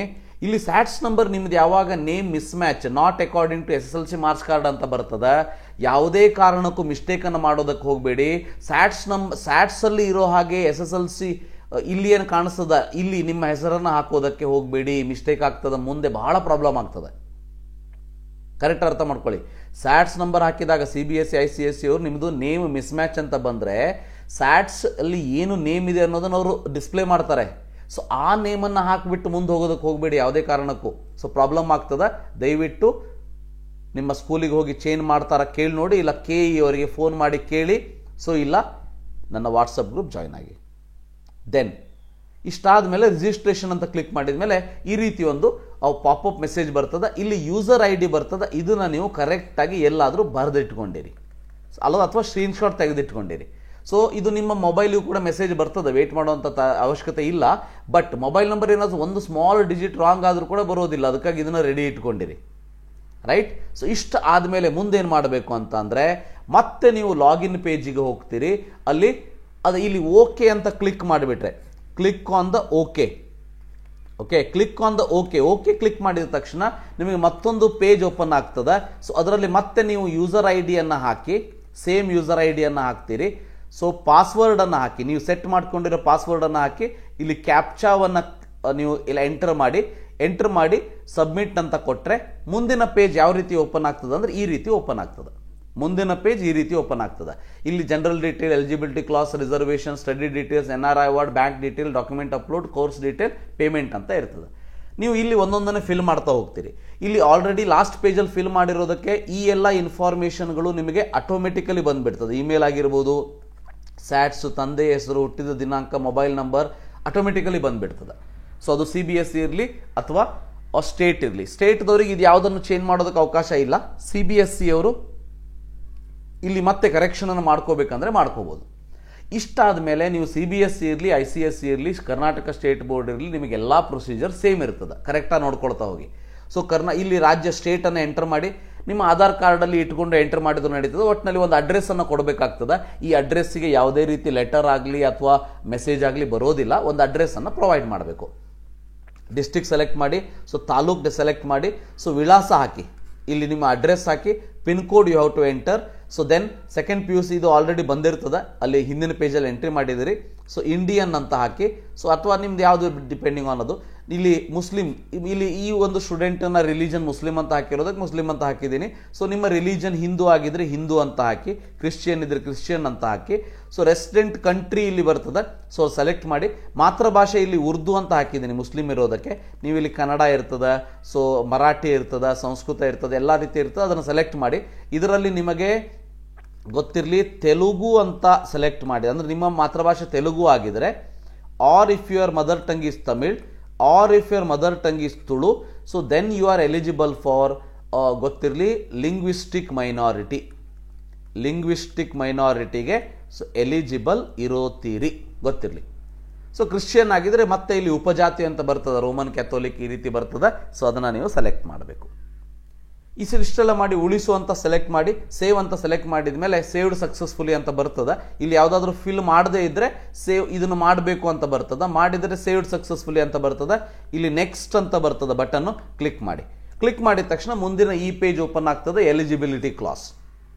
ಇಲ್ಲಿ ಸ್ಯಾಟ್ಸ್ ನಂಬರ್ ನಿಮ್ದು ಯಾವಾಗ name mismatch, not according to SSLC marks card ಅಂತ ಬರ್ತದೆ, ಯಾವುದೇ ಕಾರಣಕ್ಕೂ ಮಿಸ್ಟೇಕನ್ನು ಮಾಡೋದಕ್ಕೆ ಹೋಗಬೇಡಿ. ಸ್ಯಾಟ್ಸಲ್ಲಿ ಇರೋ ಹಾಗೆ SSLC ಇಲ್ಲಿ ಏನು ಕಾಣಿಸ್ತದ, ಇಲ್ಲಿ ನಿಮ್ಮ ಹೆಸರನ್ನು ಹಾಕೋದಕ್ಕೆ ಹೋಗಬೇಡಿ. ಮಿಸ್ಟೇಕ್ ಆಗ್ತದೆ, ಮುಂದೆ ಬಹಳ ಪ್ರಾಬ್ಲಮ್ ಆಗ್ತದೆ. ಕರೆಕ್ಟ್ ಅರ್ಥ ಮಾಡ್ಕೊಳ್ಳಿ. ಸ್ಯಾಟ್ಸ್ ನಂಬರ್ ಹಾಕಿದಾಗ CBSE ICSE ಅವರು ನಿಮ್ಮದು ನೇಮ್ ಮಿಸ್ ಮ್ಯಾಚ್ ಅಂತ ಬಂದರೆ ಸ್ಯಾಟ್ಸ್ ಅಲ್ಲಿ ಏನು ನೇಮ್ ಇದೆ ಅನ್ನೋದನ್ನು ಅವರು ಡಿಸ್ಪ್ಲೇ ಮಾಡ್ತಾರೆ. ಸೊ ಆ ನೇಮನ್ನು ಹಾಕಿಬಿಟ್ಟು ಮುಂದೆ ಹೋಗೋದಕ್ಕೆ ಹೋಗಬೇಡಿ ಯಾವುದೇ ಕಾರಣಕ್ಕೂ. ಸೊ ಪ್ರಾಬ್ಲಮ್ ಆಗ್ತದೆ. ದಯವಿಟ್ಟು ನಿಮ್ಮ ಸ್ಕೂಲಿಗೆ ಹೋಗಿ ಚೇಂಜ್ ಮಾಡ್ತಾರ ಕೇಳಿ ನೋಡಿ, ಇಲ್ಲ KE ಅವರಿಗೆ ಫೋನ್ ಮಾಡಿ ಕೇಳಿ. ಸೊ ಇಲ್ಲ ನನ್ನ ವಾಟ್ಸಪ್ ಗ್ರೂಪ್ ಜಾಯ್ನ್ ಆಗಿ. ದೆನ್ ಇಷ್ಟಾದ ಮೇಲೆ ರಿಜಿಸ್ಟ್ರೇಷನ್ ಅಂತ ಕ್ಲಿಕ್ ಮಾಡಿದ ಮೇಲೆ ಈ ರೀತಿ ಒಂದು ಪಾಪಪ್ ಮೆಸೇಜ್ ಬರ್ತದೆ. ಇಲ್ಲಿ ಯೂಸರ್ ID ಬರ್ತದೆ. ಇದನ್ನು ನೀವು ಕರೆಕ್ಟಾಗಿ ಎಲ್ಲಾದರೂ ಬರೆದಿಟ್ಕೊಂಡಿರಿ ಅಲ್ಲ, ಅಥವಾ ಸ್ಕ್ರೀನ್ಶಾಟ್ ತೆಗೆದಿಟ್ಕೊಂಡಿರಿ. ಸೊ ಇದು ನಿಮ್ಮ ಮೊಬೈಲಿಗೂ ಕೂಡ ಮೆಸೇಜ್ ಬರ್ತದೆ, ವೇಟ್ ಮಾಡುವಂಥ ಅವಶ್ಯಕತೆ ಇಲ್ಲ. ಬಟ್ ಮೊಬೈಲ್ ನಂಬರ್ ಏನಾದರೂ ಒಂದು ಸ್ಮಾಲ್ ಡಿಜಿಟ್ ರಾಂಗ್ ಆದರೂ ಕೂಡ ಬರೋದಿಲ್ಲ, ಅದಕ್ಕಾಗಿ ಇದನ್ನು ರೆಡಿ ಇಟ್ಕೊಂಡಿರಿ. ರೈಟ್. ಸೊ ಇಷ್ಟು ಆದಮೇಲೆ ಮುಂದೇನು ಮಾಡಬೇಕು ಅಂತ ಅಂದರೆ ಮತ್ತೆ ನೀವು ಲಾಗಿನ್ ಪೇಜಿಗೆ ಹೋಗ್ತೀರಿ. ಅಲ್ಲಿ ಇಲ್ಲಿ ಓಕೆ ಅಂತ ಕ್ಲಿಕ್ ಮಾಡಿಬಿಟ್ರೆ, click on the okay. Click on the okay click ಮಾಡಿದ ತಕ್ಷಣ ನಿಮಗೆ ಮತ್ತೊಂದು ಪೇಜ್ ಓಪನ್ ಆಗ್ತದೆ. ಸೊ ಅದರಲ್ಲಿ ಮತ್ತೆ ನೀವು ಯೂಸರ್ ಐಡಿಯನ್ನು ಹಾಕಿ, ಸೇಮ್ ಯೂಸರ್ ಐಡಿಯನ್ನು ಹಾಕ್ತೀರಿ. ಸೊ ಪಾಸ್ವರ್ಡನ್ನು ಹಾಕಿ, ನೀವು ಸೆಟ್ ಮಾಡ್ಕೊಂಡಿರೋ ಪಾಸ್ವರ್ಡನ್ನು ಹಾಕಿ, ಇಲ್ಲಿ ಕ್ಯಾಪ್ಚಾವನ್ನು ನೀವು ಇಲ್ಲಿ ಎಂಟರ್ ಮಾಡಿ ಸಬ್ಮಿಟ್ ಅಂತ ಕೊಟ್ಟರೆ ಮುಂದಿನ ಪೇಜ್ ಯಾವ ರೀತಿ ಓಪನ್ ಆಗ್ತದೆ ಅಂದರೆ ಈ ರೀತಿ ಓಪನ್ ಆಗ್ತದೆ. ಮುಂದಿನ ಪೇಜ್ ಈ ರೀತಿ ಓಪನ್ ಆಗ್ತದೆ. ಇಲ್ಲಿ general detail, eligibility class, reservation, study details, NRI award, bank detail, document upload, course detail, payment ಅಂತ ಇರ್ತದೆ. ನೀವು ಇಲ್ಲಿ ಒಂದೊಂದನ್ನೇ ಫಿಲ್ ಮಾಡ್ತಾ ಹೋಗ್ತೀರಿ. ಇಲ್ಲಿ ಆಲ್ರೆಡಿ ಲಾಸ್ಟ್ ಪೇಜಲ್ಲಿ ಫಿಲ್ ಮಾಡಿರೋದಕ್ಕೆ ಈ ಎಲ್ಲ ಇನ್ಫಾರ್ಮೇಷನ್ಗಳು ನಿಮಗೆ ಆಟೋಮೆಟಿಕಲಿ ಬಂದುಬಿಡ್ತದೆ. ಇಮೇಲ್ ಆಗಿರ್ಬೋದು, ಸ್ಯಾಟ್ಸ್, ತಂದೆ ಹೆಸರು, ಹುಟ್ಟಿದ ದಿನಾಂಕ, ಮೊಬೈಲ್ ನಂಬರ್ ಆಟೋಮೆಟಿಕಲಿ ಬಂದುಬಿಡ್ತದೆ. ಸೊ ಅದು CBSE ಇರಲಿ ಅಥವಾ ಸ್ಟೇಟ್ ಇರಲಿ. ಸ್ಟೇಟ್ದವ್ರಿಗೆ ಇದು ಯಾವುದನ್ನು ಚೇಂಜ್ ಮಾಡೋದಕ್ಕೆ ಅವಕಾಶ ಇಲ್ಲ. CBSE ಅವರು ಇಲ್ಲಿ ಮತ್ತೆ ಕರೆಕ್ಷನನ್ನು ಮಾಡ್ಕೋಬೇಕಂದ್ರೆ ಮಾಡ್ಕೋಬೋದು. ಇಷ್ಟಾದ ಮೇಲೆ ನೀವು CBSE ಇರಲಿ, ICSE ಇರಲಿ, ಕರ್ನಾಟಕ ಸ್ಟೇಟ್ ಬೋರ್ಡ್ ಇರಲಿ, ನಿಮಗೆಲ್ಲ ಪ್ರೊಸೀಜರ್ ಸೇಮ್ ಇರ್ತದೆ. ಕರೆಕ್ಟಾಗಿ ನೋಡ್ಕೊಳ್ತಾ ಹೋಗಿ. ಸೊ ಇಲ್ಲಿ ರಾಜ್ಯ ಸ್ಟೇಟನ್ನು ಎಂಟರ್ ಮಾಡಿ, ನಿಮ್ಮ ಆಧಾರ್ ಕಾರ್ಡಲ್ಲಿ ಇಟ್ಕೊಂಡು ಎಂಟರ್ ಮಾಡಿದ್ರು ನಡೀತದೆ. ಒಟ್ಟಿನಲ್ಲಿ ಒಂದು ಅಡ್ರೆಸ್ಸನ್ನು ಕೊಡಬೇಕಾಗ್ತದೆ. ಈ ಅಡ್ರೆಸ್ಸಿಗೆ ಯಾವುದೇ ರೀತಿ ಲೆಟರ್ ಆಗಲಿ ಅಥವಾ ಮೆಸೇಜ್ ಆಗಲಿ ಬರೋದಿಲ್ಲ. ಒಂದು ಅಡ್ರೆಸ್ಸನ್ನು ಪ್ರೊವೈಡ್ ಮಾಡಬೇಕು. ಡಿಸ್ಟ್ರಿಕ್ಟ್ ಸೆಲೆಕ್ಟ್ ಮಾಡಿ, ಸೊ ತಾಲೂಕು ಸೆಲೆಕ್ಟ್ ಮಾಡಿ, ಸೊ ವಿಳಾಸ ಹಾಕಿ, ಇಲ್ಲಿ ನಿಮ್ಮ ಅಡ್ರೆಸ್ ಹಾಕಿ, pin code you have to enter. So then second PUC ಇದು ಆಲ್ರೆಡಿ ಬಂದಿರ್ತದೆ, ಅಲ್ಲಿ ಹಿಂದಿನ ಪೇಜಲ್ಲಿ ಎಂಟ್ರಿ ಮಾಡಿದಿರಿ. ಸೊ ಇಂಡಿಯನ್ ಅಂತ ಹಾಕಿ, ಸೊ ಅಥವಾ ನಿಮ್ದು ಯಾವುದು ಡಿಪೆಂಡಿಂಗ್ ಆನ್ ಅದು. ಇಲ್ಲಿ ಮುಸ್ಲಿಂ, ಇಲ್ಲಿ ಈ ಒಂದು ಸ್ಟೂಡೆಂಟನ್ನ ರಿಲಿಜನ್ ಮುಸ್ಲಿಂ ಅಂತ ಹಾಕಿರೋದಕ್ಕೆ ಮುಸ್ಲಿಂ ಅಂತ ಹಾಕಿದ್ದೀನಿ. ಸೊ ನಿಮ್ಮ ರಿಲಿಜನ್ ಹಿಂದೂ ಆಗಿದ್ರೆ ಹಿಂದೂ ಅಂತ ಹಾಕಿ, ಕ್ರಿಶ್ಚಿಯನ್ ಇದ್ರೆ ಕ್ರಿಶ್ಚಿಯನ್ ಅಂತ ಹಾಕಿ. ಸೊ ರೆಸಿಡೆಂಟ್ ಕಂಟ್ರಿ ಇಲ್ಲಿ ಬರ್ತದೆ, ಸೊ ಸೆಲೆಕ್ಟ್ ಮಾಡಿ. ಮಾತೃಭಾಷೆ ಇಲ್ಲಿ ಉರ್ದು ಅಂತ ಹಾಕಿದ್ದೀನಿ ಮುಸ್ಲಿಂ ಇರೋದಕ್ಕೆ. ನೀವು ಇಲ್ಲಿ ಕನ್ನಡ ಇರ್ತದೆ, ಸೊ ಮರಾಠಿ ಇರ್ತದೆ, ಸಂಸ್ಕೃತ ಇರ್ತದೆ, ಎಲ್ಲ ರೀತಿ ಇರ್ತದೆ, ಅದನ್ನು ಸೆಲೆಕ್ಟ್ ಮಾಡಿ. ಇದರಲ್ಲಿ ನಿಮಗೆ ಗೊತ್ತಿರಲಿ ತೆಲುಗು ಅಂತ ಸೆಲೆಕ್ಟ್ ಮಾಡಿ, ಅಂದರೆ ನಿಮ್ಮ ಮಾತೃಭಾಷೆ ತೆಲುಗು ಆಗಿದ್ರೆ, or if your mother tongue is Tamil, or if your mother tongue is Tulu, so then you are eligible for ಗೊತ್ತಿರಲಿ ಲಿಂಗ್ವಿಸ್ಟಿಕ್ ಮೈನಾರಿಟಿ. ಲಿಂಗ್ವಿಸ್ಟಿಕ್ ಮೈನಾರಿಟಿಗೆ ಸೊ ಎಲಿಜಿಬಲ್ ಇರೋತೀರಿ, ಗೊತ್ತಿರಲಿ. ಸೊ ಕ್ರಿಶ್ಚಿಯನ್ ಆಗಿದ್ರೆ ಮತ್ತೆ ಇಲ್ಲಿ ಉಪಜಾತಿ ಅಂತ ಬರ್ತದೆ, ರೋಮನ್ ಕ್ಯಾಥೋಲಿಕ್ ಈ ರೀತಿ ಬರ್ತದೆ. ಸೊ ಅದನ್ನು ನೀವು ಸೆಲೆಕ್ಟ್ ಮಾಡಬೇಕು. ಇಷ್ಟೆಲ್ಲ ಮಾಡಿ ಉಳಿಸು ಅಂತ ಸೆಲೆಕ್ಟ್ ಮಾಡಿ, ಸೇವ್ ಅಂತ ಸೆಲೆಕ್ಟ್ ಮಾಡಿದ ಮೇಲೆ ಸೇವ್ಡ್ ಸಕ್ಸಸ್ಫುಲಿ ಅಂತ ಬರ್ತದೆ. ಇಲ್ಲಿ ಯಾವುದಾದ್ರೂ ಫಿಲ್ ಮಾಡದೇ ಇದ್ರೆ ಸೇವ್ ಇದನ್ನು ಮಾಡಬೇಕು ಅಂತ ಬರ್ತದೆ, ಮಾಡಿದರೆ ಸೇವ್ಡ್ ಸಕ್ಸಸ್ಫುಲಿ ಅಂತ ಬರ್ತದೆ. ಇಲ್ಲಿ ನೆಕ್ಸ್ಟ್ ಅಂತ ಬರ್ತದೆ, ಬಟನ್ನು ಕ್ಲಿಕ್ ಮಾಡಿ. ಕ್ಲಿಕ್ ಮಾಡಿದ ತಕ್ಷಣ ಮುಂದಿನ ಈ ಪೇಜ್ ಓಪನ್ ಆಗ್ತದೆ, ಎಲಿಜಿಬಿಲಿಟಿ ಕ್ಲಾಸ್.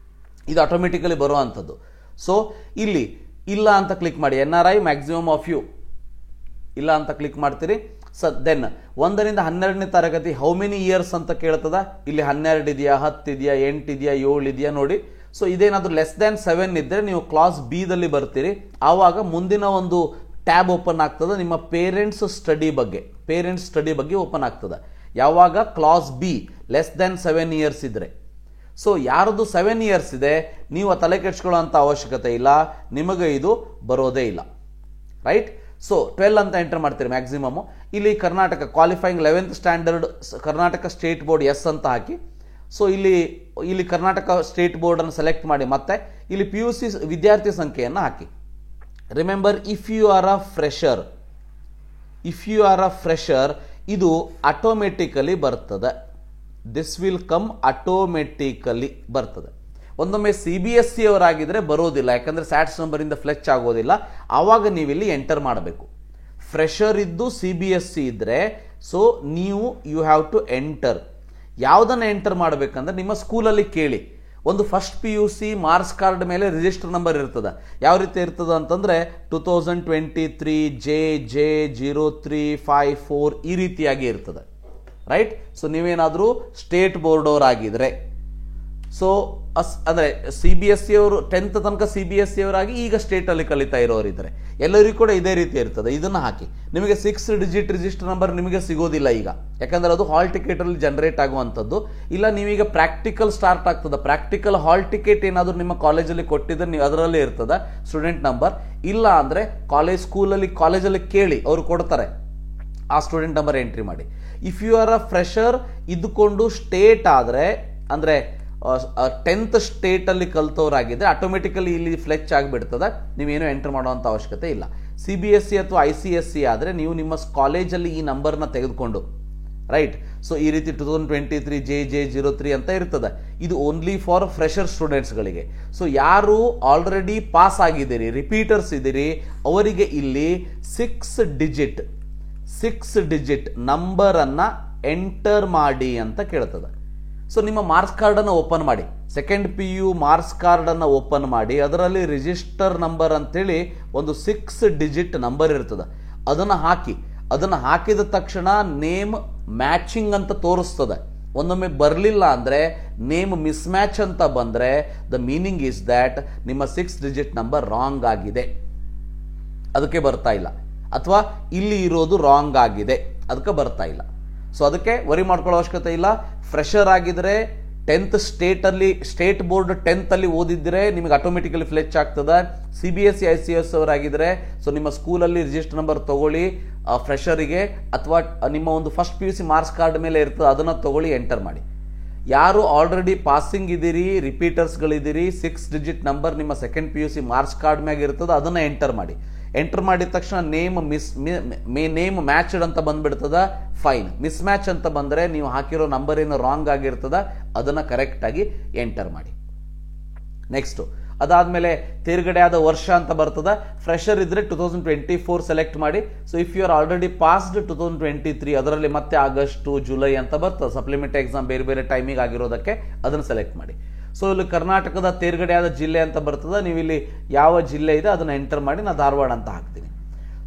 ಇದು ಆಟೋಮೆಟಿಕಲಿ ಬರುವಂಥದ್ದು. ಸೊ ಇಲ್ಲಿ ಇಲ್ಲ ಅಂತ ಕ್ಲಿಕ್ ಮಾಡಿ, NRI ಮ್ಯಾಕ್ಸಿಮಮ್ ಆಫ್ ಯು ಇಲ್ಲ ಅಂತ ಕ್ಲಿಕ್ ಮಾಡ್ತೀರಿ. ದೆನ್ 1ರಿಂದ 12ನೇ ತರಗತಿ ಹೌ ಮೆನಿ ಇಯರ್ಸ್ ಅಂತ ಕೇಳ್ತದ. ಇಲ್ಲಿ 12 ಇದೆಯಾ, 10 ಇದೆಯಾ, 8 ಇದೆಯಾ, 7 ಇದೆಯಾ ನೋಡಿ. ಸೊ ಇದೇನಾದರೂ ಲೆಸ್ ದ್ಯಾನ್ 7 ಇದ್ದರೆ ನೀವು ಕ್ಲಾಸ್ B ದಲ್ಲಿ ಬರ್ತೀರಿ. ಆವಾಗ ಮುಂದಿನ ಒಂದು ಟ್ಯಾಬ್ ಓಪನ್ ಆಗ್ತದೆ, ನಿಮ್ಮ ಪೇರೆಂಟ್ಸ್ ಸ್ಟಡಿ ಬಗ್ಗೆ ಓಪನ್ ಆಗ್ತದೆ. ಯಾವಾಗ class B less than 7 years ಇದ್ರೆ. ಸೊ ಯಾರದು 7 ಇಯರ್ಸ್ ಇದೆ, ನೀವು ತಲೆ ಕೆಡ್ಸ್ಕೊಳ್ಳೋಂಥ ಅವಶ್ಯಕತೆ ಇಲ್ಲ, ನಿಮಗೆ ಇದು ಬರೋದೇ ಇಲ್ಲ. ರೈಟ್. ಸೊ 12 ಅಂತ ಎಂಟರ್ ಮಾಡ್ತೀರಿ ಮ್ಯಾಕ್ಸಿಮಮ್. ಇಲ್ಲಿ Karnataka qualifying 11th standard Karnataka state board yes ಅಂತ ಹಾಕಿ. ಸೊ ಇಲ್ಲಿ ಕರ್ನಾಟಕ ಸ್ಟೇಟ್ ಬೋರ್ಡನ್ನು ಸೆಲೆಕ್ಟ್ ಮಾಡಿ, ಮತ್ತೆ ಇಲ್ಲಿ PUC ವಿದ್ಯಾರ್ಥಿ ಸಂಖ್ಯೆಯನ್ನು ಹಾಕಿ. Remember, if you are a fresher, if you are a fresher ಇದು ಆಟೋಮೆಟಿಕಲಿ ಬರ್ತದೆ. ದಿಸ್ ವಿಲ್ ಕಮ್ ಆಟೋಮೆಟಿಕಲಿ ಬರ್ತದೆ. ಒಂದೊಮ್ಮೆ CBSE ಅವರಾಗಿದ್ರೆ ಬರೋದಿಲ್ಲ, ಯಾಕಂದ್ರೆ ಸ್ಯಾಟ್ಸ್ ನಂಬರಿಂದ ಫ್ಲೆಚ್ ಆಗೋದಿಲ್ಲ. ಆವಾಗ ನೀವಿಲ್ಲಿ ಎಂಟರ್ ಮಾಡಬೇಕು. ಫ್ರೆಷರ್ ಇದ್ದು CBSE ಇದ್ರೆ ಸೊ ನೀವು ಯು ಹ್ಯಾವ್ ಟು ಎಂಟರ್. ಯಾವುದನ್ನು ಎಂಟರ್ ಮಾಡಬೇಕಂದ್ರೆ ನಿಮ್ಮ ಸ್ಕೂಲಲ್ಲಿ ಕೇಳಿ. ಒಂದು ಫಸ್ಟ್ PUC ಮಾರ್ಕ್ಸ್ ಕಾರ್ಡ್ ಮೇಲೆ ರಿಜಿಸ್ಟರ್ ನಂಬರ್ ಇರ್ತದೆ. ಯಾವ ರೀತಿ ಇರ್ತದೆ ಅಂತಂದ್ರೆ 2023 JJ0354 ಈ ರೀತಿಯಾಗಿ ಇರ್ತದೆ. ರೈಟ್. ಸೊ ನೀವೇನಾದರೂ ಸ್ಟೇಟ್ ಬೋರ್ಡ್ ಅವರಾಗಿದ್ರೆ ಸೊ ಅಂದರೆ CBSE ಅವರು 10th ತನಕ CBSE ಅವರಾಗಿ ಈಗ ಸ್ಟೇಟಲ್ಲಿ ಕಲಿತಾ ಇರೋರಿದ್ದಾರೆ, ಎಲ್ಲರಿಗೂ ಕೂಡ ಇದೇ ರೀತಿ ಇರ್ತದೆ. ಇದನ್ನು ಹಾಕಿ. ನಿಮಗೆ 6 ಡಿಜಿಟ್ ರಿಜಿಸ್ಟರ್ ನಂಬರ್ ನಿಮಗೆ ಸಿಗೋದಿಲ್ಲ ಈಗ, ಯಾಕಂದ್ರೆ ಅದು ಹಾಲ್ ಟಿಕೆಟಲ್ಲಿ ಜನರೇಟ್ ಆಗುವಂಥದ್ದು. ಇಲ್ಲ ನೀವೀಗ ಪ್ರಾಕ್ಟಿಕಲ್ ಸ್ಟಾರ್ಟ್ ಆಗ್ತದೆ, ಪ್ರಾಕ್ಟಿಕಲ್ ಹಾಲ್ ಟಿಕೆಟ್ ಏನಾದರೂ ನಿಮ್ಮ ಕಾಲೇಜಲ್ಲಿ ಕೊಟ್ಟಿದ್ರೆ ನೀವು ಅದರಲ್ಲೇ ಇರ್ತದೆ ಸ್ಟೂಡೆಂಟ್ ನಂಬರ್. ಇಲ್ಲ ಅಂದರೆ ಕಾಲೇಜಲ್ಲಿ ಕೇಳಿ, ಅವರು ಕೊಡ್ತಾರೆ, ಆ ಸ್ಟೂಡೆಂಟ್ ನಂಬರ್ ಎಂಟ್ರಿ ಮಾಡಿ. If you are a fresher ಇದ್ದುಕೊಂಡು ಸ್ಟೇಟ್ ಆದರೆ ಅಂದರೆ 10th ಸ್ಟೇಟಲ್ಲಿ ಕಲ್ತವರಾಗಿದ್ದರೆ ಆಟೋಮೆಟಿಕಲಿ ಇಲ್ಲಿ ಫ್ಲೆಚ್ ಆಗಿಬಿಡ್ತದೆ, ನೀವೇನು ಎಂಟರ್ ಮಾಡುವಂಥ ಅವಶ್ಯಕತೆ ಇಲ್ಲ. CBSE ಅಥವಾ ICSE ಆದರೆ ನೀವು ನಿಮ್ಮ ಕಾಲೇಜಲ್ಲಿ ಈ ನಂಬರ್ನ ತೆಗೆದುಕೊಂಡು ರೈಟ್. ಸೊ ಈ ರೀತಿ 2023 JJ03 ಅಂತ ಇರ್ತದೆ. ಇದು ಓನ್ಲಿ ಫಾರ್ ಫ್ರೆಷರ್ ಸ್ಟೂಡೆಂಟ್ಸ್ಗಳಿಗೆ. ಸೊ ಯಾರು ಆಲ್ರೆಡಿ ಪಾಸ್ ಆಗಿದ್ದೀರಿ, ರಿಪೀಟರ್ಸ್ ಇದ್ದೀರಿ, ಅವರಿಗೆ ಇಲ್ಲಿ 6 ಡಿಜಿಟ್ ನಂಬರನ್ನು ಎಂಟರ್ ಮಾಡಿ ಅಂತ ಕೇಳ್ತದೆ. ಸೊ ನಿಮ್ಮ ಮಾರ್ಕ್ಸ್ ಕಾರ್ಡನ್ನು ಓಪನ್ ಮಾಡಿ, ಸೆಕೆಂಡ್ PU ಮಾರ್ಕ್ಸ್ ಕಾರ್ಡನ್ನು ಓಪನ್ ಮಾಡಿ, ಅದರಲ್ಲಿ ರಿಜಿಸ್ಟರ್ ನಂಬರ್ ಅಂತೇಳಿ ಒಂದು 6 ಡಿಜಿಟ್ ನಂಬರ್ ಇರ್ತದೆ. ಅದನ್ನು ಹಾಕಿದ ತಕ್ಷಣ ನೇಮ್ ಮ್ಯಾಚಿಂಗ್ ಅಂತ ತೋರಿಸ್ತದೆ. ಒಂದೊಮ್ಮೆ ಬರಲಿಲ್ಲ ಅಂದರೆ ನೇಮ್ ಮಿಸ್ ಮ್ಯಾಚ್ ಅಂತ ಬಂದರೆ ದ ಮೀನಿಂಗ್ ಈಸ್ ದ್ಯಾಟ್ ನಿಮ್ಮ 6 ಡಿಜಿಟ್ ನಂಬರ್ ರಾಂಗ್ ಆಗಿದೆ, ಅದಕ್ಕೆ ಬರ್ತಾ ಇಲ್ಲ. ಅಥವಾ ಇಲ್ಲಿ ಇರೋದು ರಾಂಗ್ ಆಗಿದೆ, ಅದಕ್ಕೆ ಬರ್ತಾ ಇಲ್ಲ. ಸೊ ಅದಕ್ಕೆ ವರಿ ಮಾಡ್ಕೊಳ್ಳೋ ಅವಶ್ಯಕತೆ ಇಲ್ಲ. ಫ್ರೆಷರ್ ಆಗಿದ್ರೆ 10th ಸ್ಟೇಟ್ ಬೋರ್ಡ್ 10th ಅಲ್ಲಿ ಓದಿದ್ರೆ ನಿಮಗೆ ಆಟೋಮೆಟಿಕಲಿ ಫ್ಲೆಚ್ ಆಗ್ತದೆ. CBSE ICS ಅವರಾಗಿದ್ರೆ ಸೊ ನಿಮ್ಮ ಸ್ಕೂಲಲ್ಲಿ ರಿಜಿಸ್ಟರ್ ನಂಬರ್ ತಗೊಳ್ಳಿ ಫ್ರೆಷರಿಗೆ, ಅಥವಾ ನಿಮ್ಮ ಒಂದು ಫಸ್ಟ್ PUC ಮಾರ್ಕ್ಸ್ ಕಾರ್ಡ್ ಮೇಲೆ ಇರ್ತದೆ, ಅದನ್ನು ತಗೊಳ್ಳಿ, ಎಂಟರ್ ಮಾಡಿ. ಯಾರು ಆಲ್ರೆಡಿ ಪಾಸಿಂಗ್ ಇದ್ದೀರಿ, ರಿಪೀಟರ್ಸ್ಗಳಿದ್ದೀರಿ, 6 ಡಿಜಿಟ್ ನಂಬರ್ ನಿಮ್ಮ ಸೆಕೆಂಡ್ PUC ಮಾರ್ಕ್ಸ್ ಕಾರ್ಡ್ ಮ್ಯಾಗ ಇರ್ತದೆ, ಅದನ್ನು ಎಂಟರ್ ಮಾಡಿ. ಎಂಟರ್ ಮಾಡಿದ ತಕ್ಷಣ ನೇಮ್ ಮ್ಯಾಚ್ಡ್ ಅಂತ ಬಂದ್ಬಿಡ್ತದ, ಫೈನ್. ಮಿಸ್ ಮ್ಯಾಚ್ ಅಂತ ಬಂದರೆ ನೀವು ಹಾಕಿರೋ ನಂಬರ್ ಏನು ರಾಂಗ್ ಆಗಿರ್ತದ, ಅದನ್ನು ಕರೆಕ್ಟಾಗಿ ಎಂಟರ್ ಮಾಡಿ. ನೆಕ್ಸ್ಟು ಅದಾದಮೇಲೆ ತೇರ್ಗಡೆ ಆದ ವರ್ಷ ಅಂತ ಬರ್ತದ. ಫ್ರೆಷರ್ ಇದ್ರೆ 2024 ಸೆಲೆಕ್ಟ್ ಮಾಡಿ. So if you are already passed 2023 ಅದರಲ್ಲಿ ಮತ್ತೆ ಆಗಸ್ಟ್ ಜುಲೈ ಅಂತ ಬರ್ತದೆ, ಸಪ್ಲಿಮೆಂಟರಿ ಎಕ್ಸಾಮ್ ಬೇರೆ ಬೇರೆ ಟೈಮಿಗೆ ಆಗಿರೋದಕ್ಕೆ ಅದನ್ನು ಸೆಲೆಕ್ಟ್ ಮಾಡಿ. ಸೊ ಇಲ್ಲಿ ಕರ್ನಾಟಕದ ತೇರ್ಗಡೆ ಆದ ಜಿಲ್ಲೆ ಅಂತ ಬರ್ತದೆ, ನೀವು ಇಲ್ಲಿ ಯಾವ ಜಿಲ್ಲೆ ಇದೆ ಅದನ್ನು ಎಂಟರ್ ಮಾಡಿ. ನಾನು ಧಾರವಾಡ ಅಂತ ಹಾಕ್ತೀನಿ.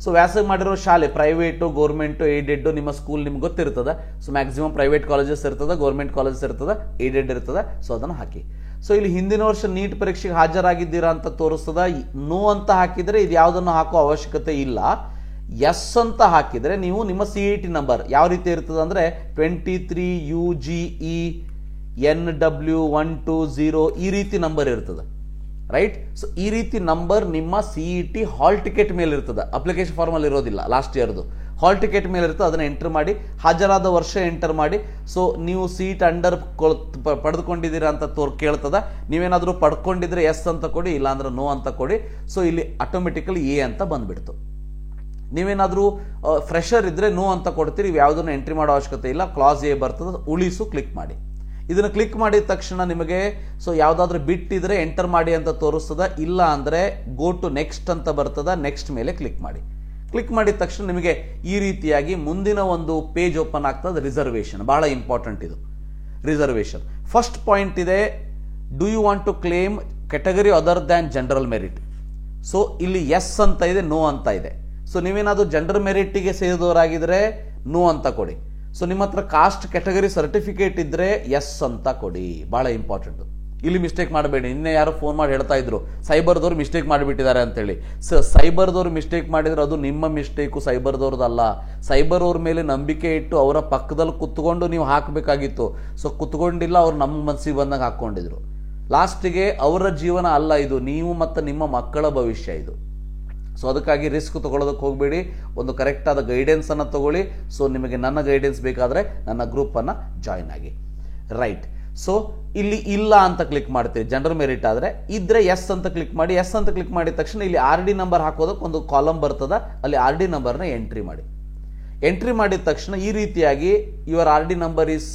ಸೊ ವ್ಯಾಸಂಗ ಮಾಡಿರೋ ಶಾಲೆ ಪ್ರೈವೇಟು, ಗೌರ್ಮೆಂಟು, ಏಡೆಡ್, ನಿಮ್ಮ ಸ್ಕೂಲ್ ನಿಮ್ಗೆ ಗೊತ್ತಿರ್ತದೆ. ಸೊ ಮ್ಯಾಕ್ಸಿಮಮ್ ಪ್ರೈವೇಟ್ ಕಾಲೇಜಸ್ ಇರ್ತದೆ, ಗೌರ್ಮೆಂಟ್ ಕಾಲೇಜಸ್ ಇರ್ತದೆ, ಏಡೆಡ್ ಇರ್ತದೆ. ಸೊ ಅದನ್ನು ಹಾಕಿ. ಸೊ ಇಲ್ಲಿ ಹಿಂದಿನ ವರ್ಷ ನೀಟ್ ಪರೀಕ್ಷೆಗೆ ಹಾಜರಾಗಿದ್ದೀರಾ ಅಂತ ತೋರಿಸ್ತದ. ನೋ ಅಂತ ಹಾಕಿದರೆ ಇದು ಯಾವುದನ್ನು ಹಾಕೋ ಅವಶ್ಯಕತೆ ಇಲ್ಲ. ಎಸ್ ಅಂತ ಹಾಕಿದರೆ ನೀವು ನಿಮ್ಮ CET ನಂಬರ್ ಯಾವ ರೀತಿ ಇರ್ತದೆ ಅಂದರೆ 23 UGE NW120 ಈ ರೀತಿ ನಂಬರ್ ಇರ್ತದೆ. ರೈಟ್. ಸೊ ಈ ರೀತಿ ನಂಬರ್ ನಿಮ್ಮ CET ಹಾಲ್ ಟಿಕೆಟ್ ಮೇಲೆ ಇರ್ತದೆ, ಅಪ್ಲಿಕೇಶನ್ ಫಾರ್ಮಲ್ಲಿ ಇರೋದಿಲ್ಲ. ಲಾಸ್ಟ್ ಇಯರ್ದು ಹಾಲ್ ಟಿಕೆಟ್ ಮೇಲೆ ಇರ್ತದೆ, ಅದನ್ನು ಎಂಟರ್ ಮಾಡಿ. ಹಾಜರಾದ ವರ್ಷ ಎಂಟರ್ ಮಾಡಿ. ಸೊ ನೀವು ಸೀಟ್ ಅಂಡರ್ ಪಡೆದುಕೊಂಡಿದ್ದೀರಾ ಅಂತ ಕೇಳ್ತದ. ನೀವೇನಾದರೂ ಪಡ್ಕೊಂಡಿದ್ರೆ ಎಸ್ ಅಂತ ಕೊಡಿ, ಇಲ್ಲಾಂದ್ರೆ ನೋ ಅಂತ ಕೊಡಿ. ಸೊ ಇಲ್ಲಿ ಆಟೋಮೆಟಿಕಲಿ ಎ ಅಂತ ಬಂದ್ಬಿಡ್ತು. ನೀವೇನಾದರೂ ಫ್ರೆಷರ್ ಇದ್ರೆ ನೋ ಅಂತ ಕೊಡ್ತೀರಿ, ಯಾವುದನ್ನು ಎಂಟ್ರಿ ಮಾಡೋ ಅವಶ್ಯಕತೆ ಇಲ್ಲ. ಕ್ಲಾಸ್ ಎ ಬರ್ತದೆ, ಉಳಿಸು ಕ್ಲಿಕ್ ಮಾಡಿ. ಇದನ್ನು ಕ್ಲಿಕ್ ಮಾಡಿದ ತಕ್ಷಣ ನಿಮಗೆ ಸೊ ಯಾವುದಾದ್ರೂ ಬಿಟ್ಟಿದ್ರೆ ಎಂಟರ್ ಮಾಡಿ ಅಂತ ತೋರಿಸ್ತದೆ. ಇಲ್ಲ ಅಂದರೆ ಗೋ ಟು ನೆಕ್ಸ್ಟ್ ಅಂತ ಬರ್ತದೆ, ನೆಕ್ಸ್ಟ್ ಮೇಲೆ ಕ್ಲಿಕ್ ಮಾಡಿ. ಕ್ಲಿಕ್ ಮಾಡಿದ ತಕ್ಷಣ ನಿಮಗೆ ಈ ರೀತಿಯಾಗಿ ಮುಂದಿನ ಒಂದು ಪೇಜ್ ಓಪನ್ ಆಗ್ತದೆ. ರಿಸರ್ವೇಷನ್ ಬಹಳ ಇಂಪಾರ್ಟೆಂಟ್. ಇದು ರಿಸರ್ವೇಷನ್ ಫಸ್ಟ್ ಪಾಯಿಂಟ್ ಇದೆ. Do you want to claim category other than general merit? So ಇಲ್ಲಿ ಎಸ್ ಅಂತ ಇದೆ, ನೋ ಅಂತ ಇದೆ. ಸೊ ನೀವೇನಾದರೂ ಜನರಲ್ ಮೆರಿಟ್ಗೆ ಸೇರಿದವರಾಗಿದ್ರೆ ನೋ ಅಂತ ಕೊಡಿ. ಸೊ ನಿಮ್ಮ ಹತ್ರ ಕಾಸ್ಟ್ ಕ್ಯಾಟಗರಿ ಸರ್ಟಿಫಿಕೇಟ್ ಇದ್ರೆ ಎಸ್ ಅಂತ ಕೊಡಿ. ಬಹಳ ಇಂಪಾರ್ಟೆಂಟ್. ಇಲ್ಲಿ ಮಿಸ್ಟೇಕ್ ಮಾಡಬೇಡಿ. ನಿನ್ನೆ ಯಾರು ಫೋನ್ ಮಾಡಿ ಹೇಳ್ತಾ ಇದ್ರು ಸೈಬರ್ದವ್ರು ಮಿಸ್ಟೇಕ್ ಮಾಡಿಬಿಟ್ಟಿದ್ದಾರೆ ಅಂತೇಳಿ. ಸೈಬರ್ದವ್ರು ಮಿಸ್ಟೇಕ್ ಮಾಡಿದ್ರೆ ಅದು ನಿಮ್ಮ ಮಿಸ್ಟೇಕು, ಸೈಬರ್ದವ್ರದ್ದಲ್ಲ. ಸೈಬರ್ ಅವ್ರ ಮೇಲೆ ನಂಬಿಕೆ ಇಟ್ಟು ಅವರ ಪಕ್ಕದಲ್ಲಿ ಕುತ್ಕೊಂಡು ನೀವು ಹಾಕಬೇಕಾಗಿತ್ತು. ಸೊ ಕುತ್ಕೊಂಡಿಲ್ಲ, ಅವ್ರು ನಮ್ಮ ಮನಸ್ಸಿಗೆ ಬಂದಾಗ ಹಾಕ್ಕೊಂಡಿದ್ರು. ಲಾಸ್ಟಿಗೆ ಅವರ ಜೀವನ ಅಲ್ಲ ಇದು, ನೀವು ಮತ್ತು ನಿಮ್ಮ ಮಕ್ಕಳ ಭವಿಷ್ಯ ಇದು. ಸೊ ಅದಕ್ಕಾಗಿ ರಿಸ್ಕ್ ತೊಗೊಳೋದಕ್ಕೆ ಹೋಗಬೇಡಿ. ಒಂದು ಕರೆಕ್ಟಾದ ಗೈಡೆನ್ಸನ್ನು ತಗೊಳ್ಳಿ. ಸೊ ನಿಮಗೆ ನನ್ನ ಗೈಡೆನ್ಸ್ ಬೇಕಾದರೆ ನನ್ನ ಗ್ರೂಪನ್ನು ಜಾಯಿನ್ ಆಗಿ. ರೈಟ್. ಸೊ ಇಲ್ಲಿ ಇಲ್ಲ ಅಂತ ಕ್ಲಿಕ್ ಮಾಡ್ತೀರಿ ಜನರಲ್ ಮೆರಿಟ್ ಆದರೆ. ಇದ್ರೆ ಎಸ್ ಅಂತ ಕ್ಲಿಕ್ ಮಾಡಿ. ಎಸ್ ಅಂತ ಕ್ಲಿಕ್ ಮಾಡಿದ ತಕ್ಷಣ ಇಲ್ಲಿ RD ನಂಬರ್ ಹಾಕೋದಕ್ಕೆ ಒಂದು ಕಾಲಮ್ ಬರ್ತದೆ, ಅಲ್ಲಿ RD ನಂಬರ್ನ ಎಂಟ್ರಿ ಮಾಡಿ. ಎಂಟ್ರಿ ಮಾಡಿದ ತಕ್ಷಣ ಈ ರೀತಿಯಾಗಿ your R D number is